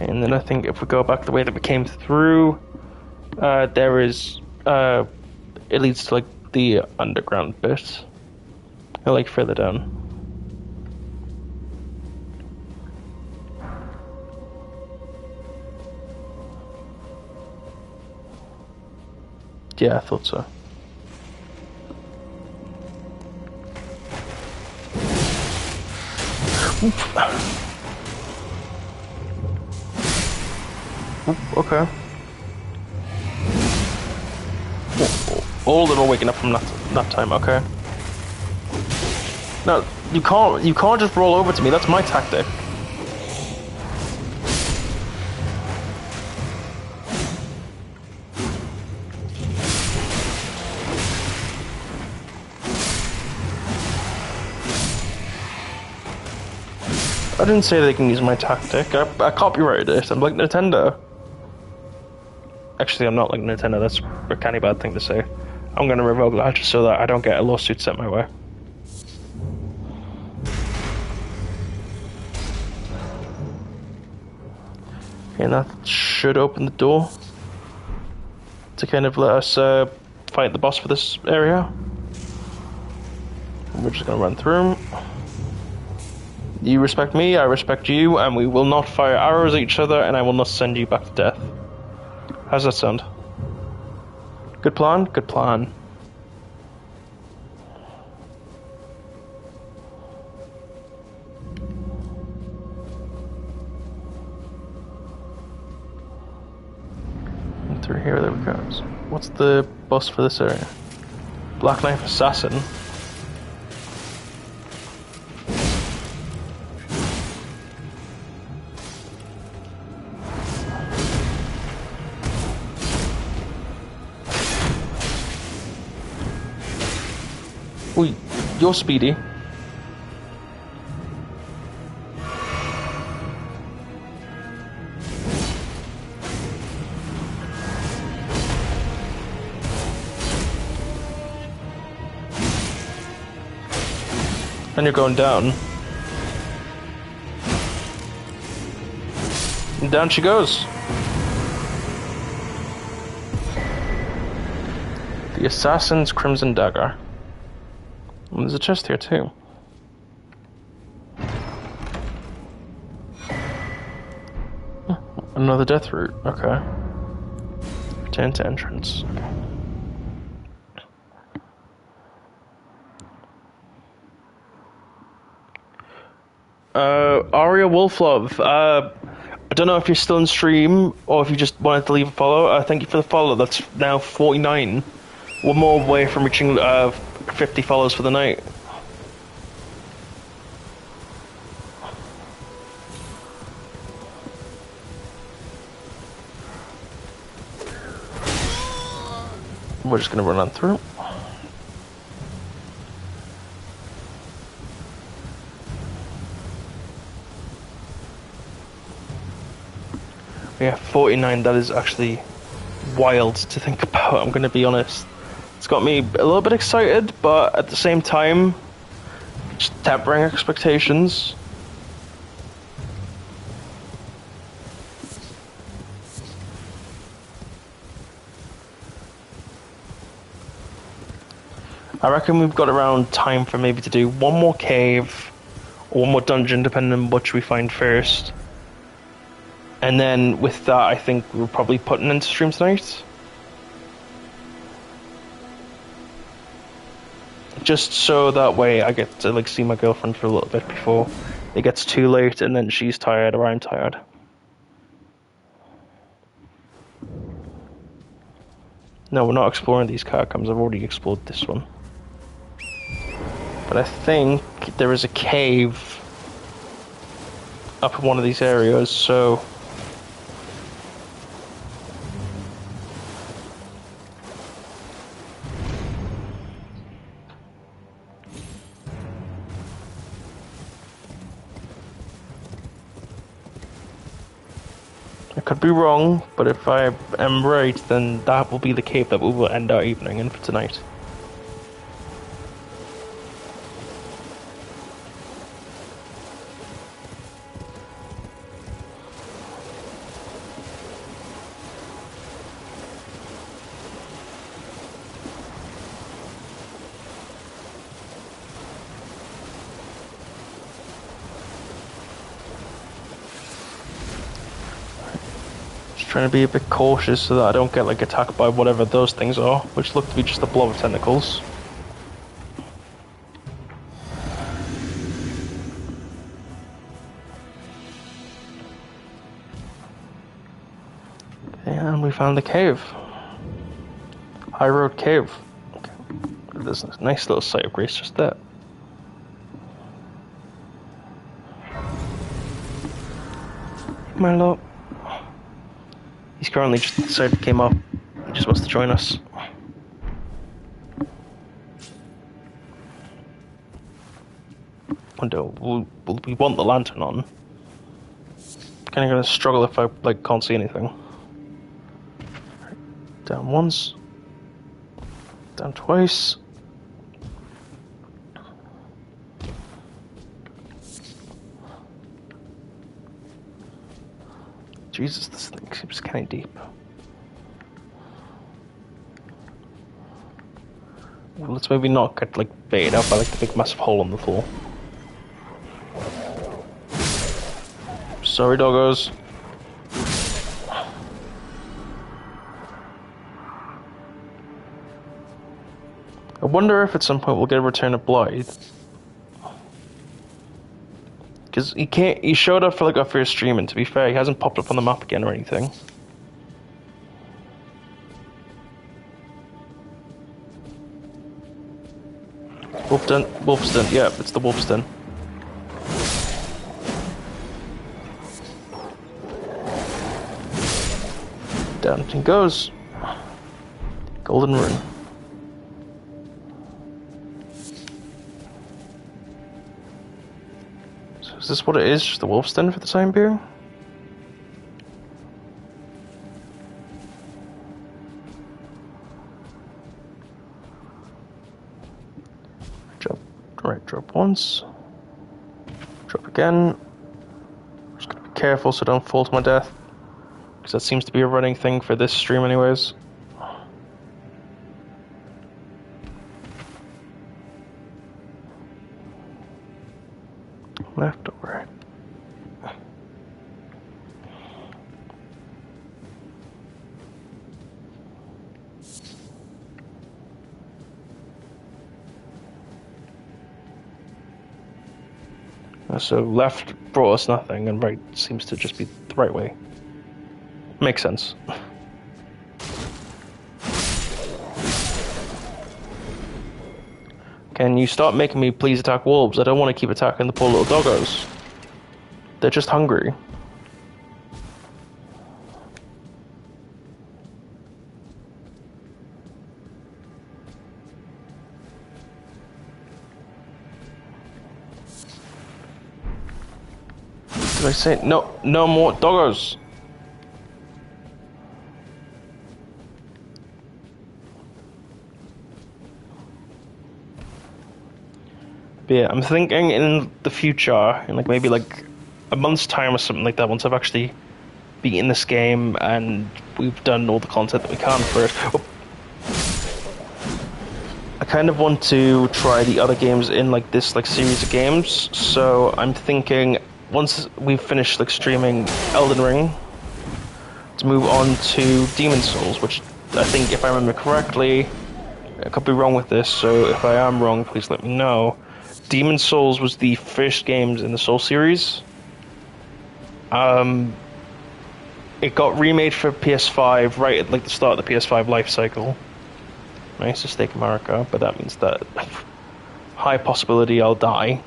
And then I think if we go back the way that we came through, there is, it leads to like the underground bit, or like further down. Yeah, I thought so. Oop, okay. All of them are waking up from that time, okay. No, you can't just roll over to me, that's my tactic. I didn't say they can use my tactic. I copyrighted it. I'm like Nintendo. Actually, I'm not like Nintendo. That's a canny bad thing to say. I'm gonna revoke that just so that I don't get a lawsuit sent my way. And that should open the door to kind of let us fight the boss for this area. And we're just gonna run through. You respect me, I respect you, and we will not fire arrows at each other, and I will not send you back to death. How's that sound? Good plan? Good plan. And through here, there we go. So what's the boss for this area? Black Knife Assassin. Ooh, you're speedy. And you're going down. And down she goes. The Assassin's Crimson Dagger. And there's a chest here too. Another death route, okay. Return to entrance. Okay. Aria Wolflove, I don't know if you're still in stream or if you just wanted to leave a follow. Thank you for the follow. That's now 49. One more away from reaching 50 follows for the night. We're just going to run on through. Yeah, 49, that is actually wild to think about, I'm going to be honest. It's got me a little bit excited, but at the same time, just tempering expectations. I reckon we've got around time for maybe to do one more cave, or one more dungeon, depending on which we find first. And then with that, I think we're probably putting into stream tonight. Just so that way I get to like see my girlfriend for a little bit before it gets too late and then she's tired or I'm tired. No, we're not exploring these catacombs, I've already explored this one. But I think there is a cave up in one of these areas, so... I could be wrong, but if I am right, then that will be the cave that we will end our evening in for tonight. Trying to be a bit cautious so that I don't get like attacked by whatever those things are, which look to be just a blob of tentacles. Okay, and we found the cave. High Road Cave. Okay. There's a nice little site of grace just there. My lord. He's currently just decided came up. He just wants to join us. Wonder, will we want the lantern on? Kind of gonna struggle if I like can't see anything. Down once. Down twice. Jesus, this thing seems kind of deep. Well, let's maybe not get like baited out by like the big massive hole in the floor. Sorry, doggos. I wonder if at some point we'll get a return of Blythe. Because he showed up for like our first stream, and to be fair, he hasn't popped up on the map again or anything. Wolfston, yeah, it's the Wolfston. Down it goes. Golden Rune. So is this what it is? Just the Wolfston for the time being? Drop once. Drop again. Just gotta be careful so I don't fall to my death. Because that seems to be a running thing for this stream anyways. Left or right? So left brought us nothing, and right seems to just be the right way. Makes sense. Can you stop making me please attack wolves? I don't want to keep attacking the poor little doggos. They're just hungry. Did I say no? No more doggos. But yeah, I'm thinking in the future, in like maybe like a month's time or something like that, once I've actually beaten this game and we've done all the content that we can for it. Oh. I kind of want to try the other games in like this like series of games, so I'm thinking once we've finished like streaming Elden Ring, to move on to Demon Souls, which I think, if I remember correctly, I could be wrong with this, so if I am wrong, please let me know. Demon Souls was the first games in the Soul series. It got remade for PS5 right at like the start of the PS5 life cycle. Nice to stake America, but that means that high possibility I'll die.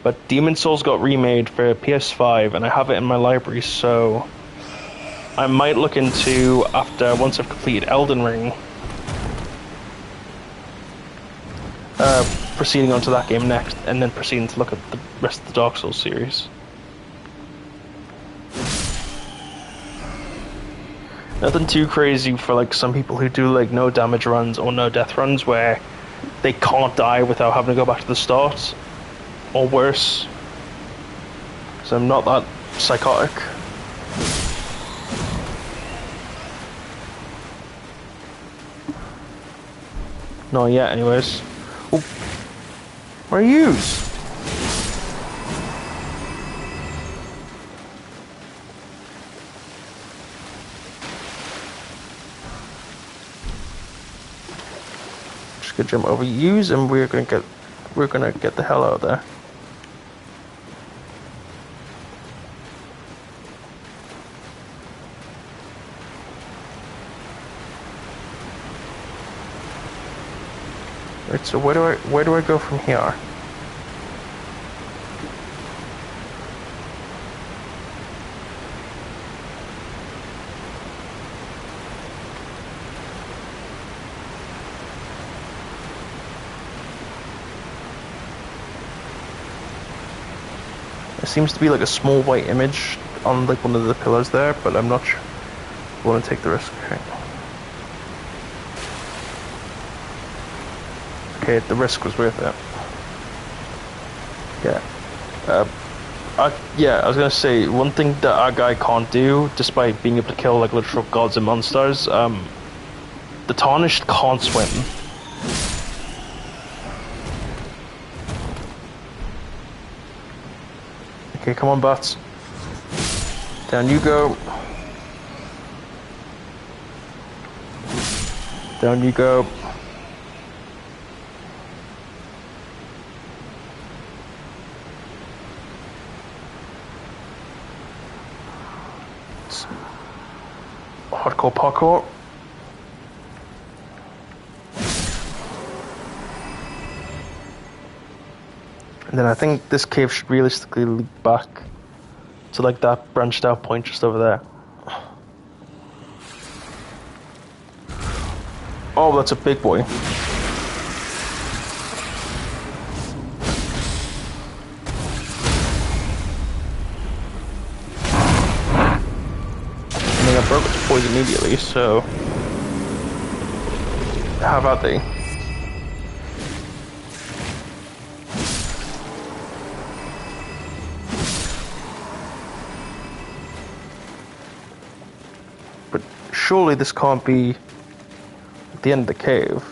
But Demon Souls got remade for PS5, and I have it in my library, so I might look into, once I've completed Elden Ring, proceeding onto that game next, and then proceeding to look at the rest of the Dark Souls series. Nothing too crazy for like some people who do like no damage runs or no death runs where they can't die without having to go back to the start, or worse. So I'm not that psychotic. Not yet, anyways. Oh. Where are you? Just gonna jump over yous, and we're gonna get the hell out of there. Right, so where do I go from here? There seems to be like a small white image on like one of the pillars there, but I'm not sure. I want to take the risk. Okay, the risk was worth it. Yeah. I was gonna say, one thing that our guy can't do, despite being able to kill like literal gods and monsters, the Tarnished can't swim. Okay, come on, butts. Down you go. Down you go. Hardcore parkour. And then I think this cave should realistically lead back to like that branched out point just over there. Oh, that's a big boy. I broke its poise immediately, so how about they? But surely this can't be at the end of the cave.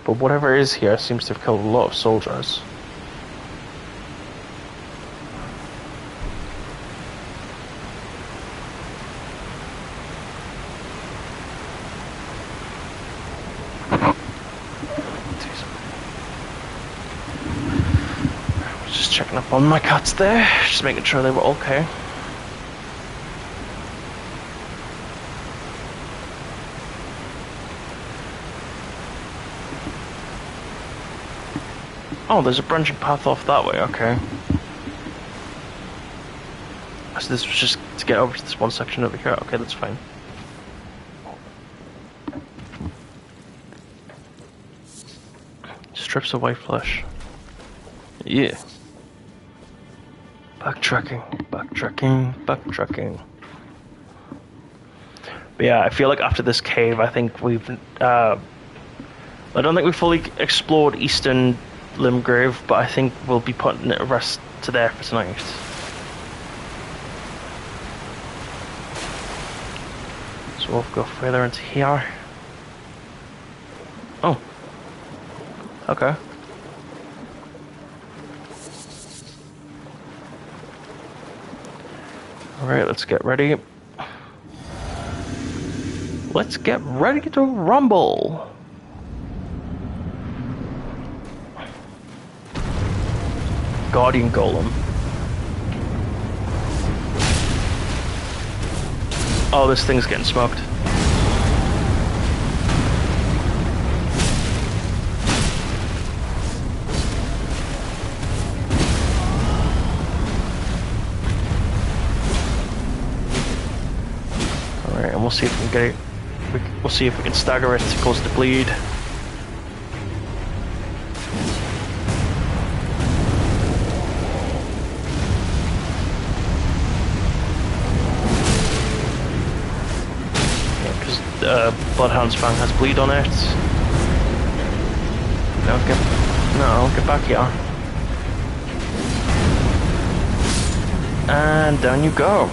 But whatever is here seems to have killed a lot of soldiers. checking up on my cats there, just making sure they were okay. Oh, there's a branching path off that way, okay. So this was just to get over to this one section over here, okay, that's fine. Strips of white flesh. Yeah. Backtracking. But yeah, I feel like after this cave, I think we've, I don't think we fully explored Eastern Limgrave, but I think we'll be putting it a rest to there for tonight. So we'll go further into here. Oh. Okay. Alright, let's get ready. Let's get ready to rumble! Guardian Golem. Oh, this thing's getting smoked. Alright, and we'll see if we can get it. We'll see if we can stagger it to cause the bleed. Bloodhound's Fang has bleed on it. No, get back here. And down you go.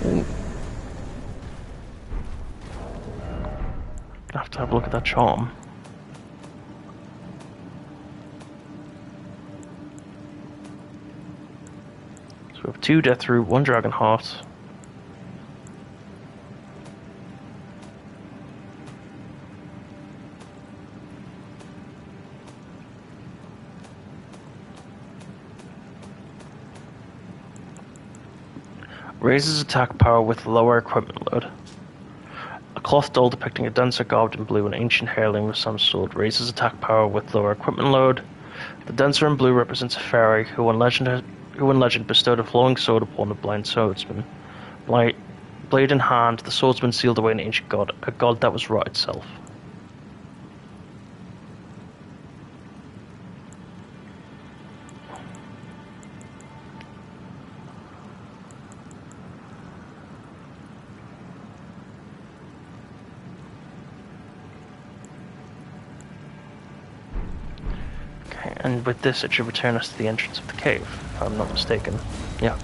Ooh. Gonna have to have a look at that charm. So we have 2 Death Root, 1 Dragon Heart. Raises attack power with lower equipment load. A cloth doll depicting a dancer garbed in blue and ancient heirloom with some sword raises attack power with lower equipment load. The dancer in blue represents a fairy who in legend bestowed a flowing sword upon a blind swordsman. Blade in hand, the swordsman sealed away an ancient god, a god that was rot itself. And with this, it should return us to the entrance of the cave, if I'm not mistaken. Yeah.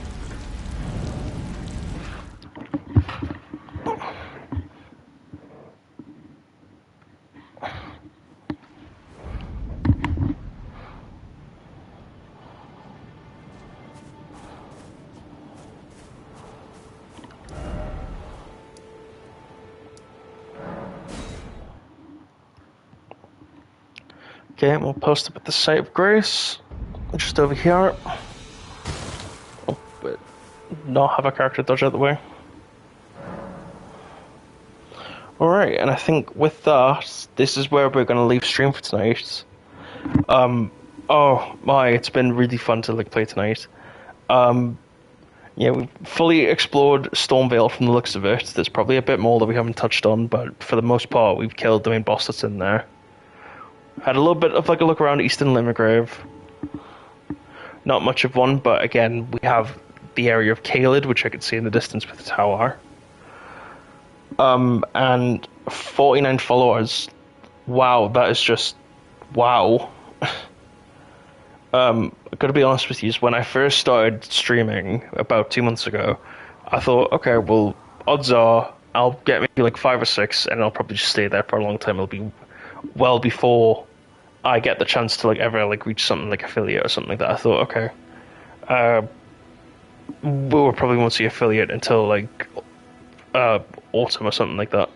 Okay, we'll post up at the site of grace, just over here. Oh, but not have a character dodge out the way. Alright, and I think with that, this is where we're going to leave stream for tonight. Oh my, it's been really fun to play tonight. Yeah, we've fully explored Stormveil from the looks of it. There's probably a bit more that we haven't touched on, but for the most part, we've killed the main boss that's in there. Had a little bit of a look around Eastern Limgrave. Not much of one, but again, we have the area of Caelid, which I could see in the distance with the tower. And 49 followers. Wow, that is just wow. I gotta be honest with you, when I first started streaming about 2 months ago, I thought, okay, well, odds are I'll get maybe like 5 or 6, and I'll probably just stay there for a long time. It'll be well before I get the chance to ever reach something like affiliate or something like that. I thought, okay, we probably won't see affiliate until autumn or something like that.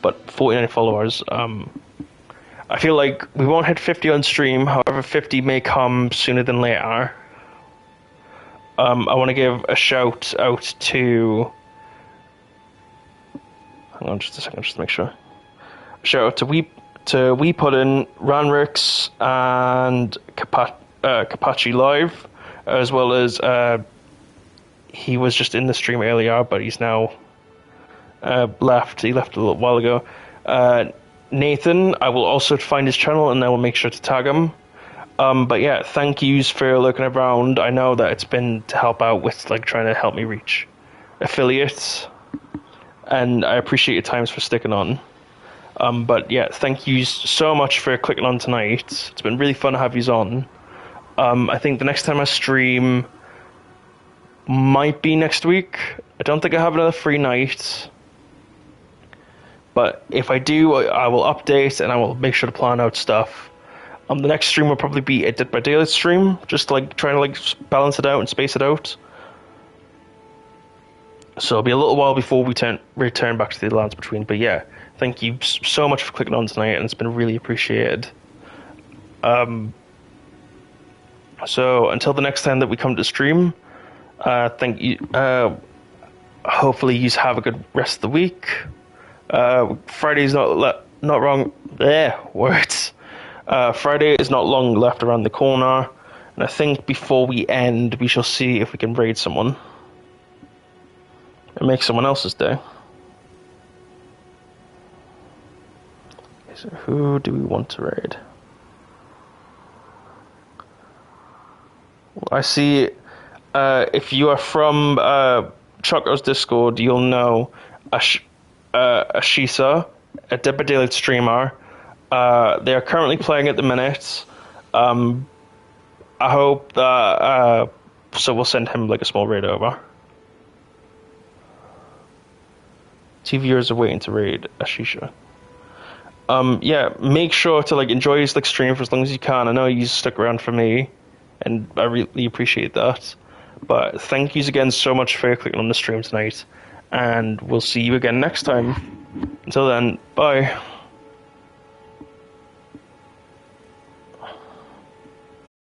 But 49 followers, I feel like we won't hit 50 on stream, however 50 may come sooner than later. I want to give a shout out to... Hang on just a second, just to make sure. Shout out to We Puddin, Ranrix, and Kapachi Live, as well as he was just in the stream earlier, but he's now left. He left a little while ago. Nathan, I will also find his channel and I will make sure to tag him. But yeah, thank yous for looking around. I know that it's been to help out with like trying to help me reach affiliates, and I appreciate your times for sticking on. But yeah, thank you so much for clicking on tonight. It's been really fun to have yous on. I think the next time I stream might be next week. I don't think I have another free night. But if I do, I will update and I will make sure to plan out stuff. The next stream will probably be a Dead by Daylight stream, just like trying to like balance it out and space it out. So it'll be a little while before we return back to the Lands Between. But yeah, thank you so much for clicking on tonight, and it's been really appreciated. So until the next time that we come to stream, thank you. Hopefully you have a good rest of the week. Friday's not wrong. There, words. Friday is not long left around the corner, and I think before we end, we shall see if we can raid someone and make someone else's day. So who do we want to raid? I see. If you are from Choco's Discord, you'll know Ashisa, a Dead by Daylight streamer. They are currently playing at the minute. I hope that so we'll send him like a small raid over. 2 viewers are waiting to raid Ashisha. Yeah, make sure to like enjoy his like stream for as long as you can. I know you stuck around for me, and I really appreciate that. But thank you again so much for clicking on the stream tonight, and we'll see you again next time. Until then, bye.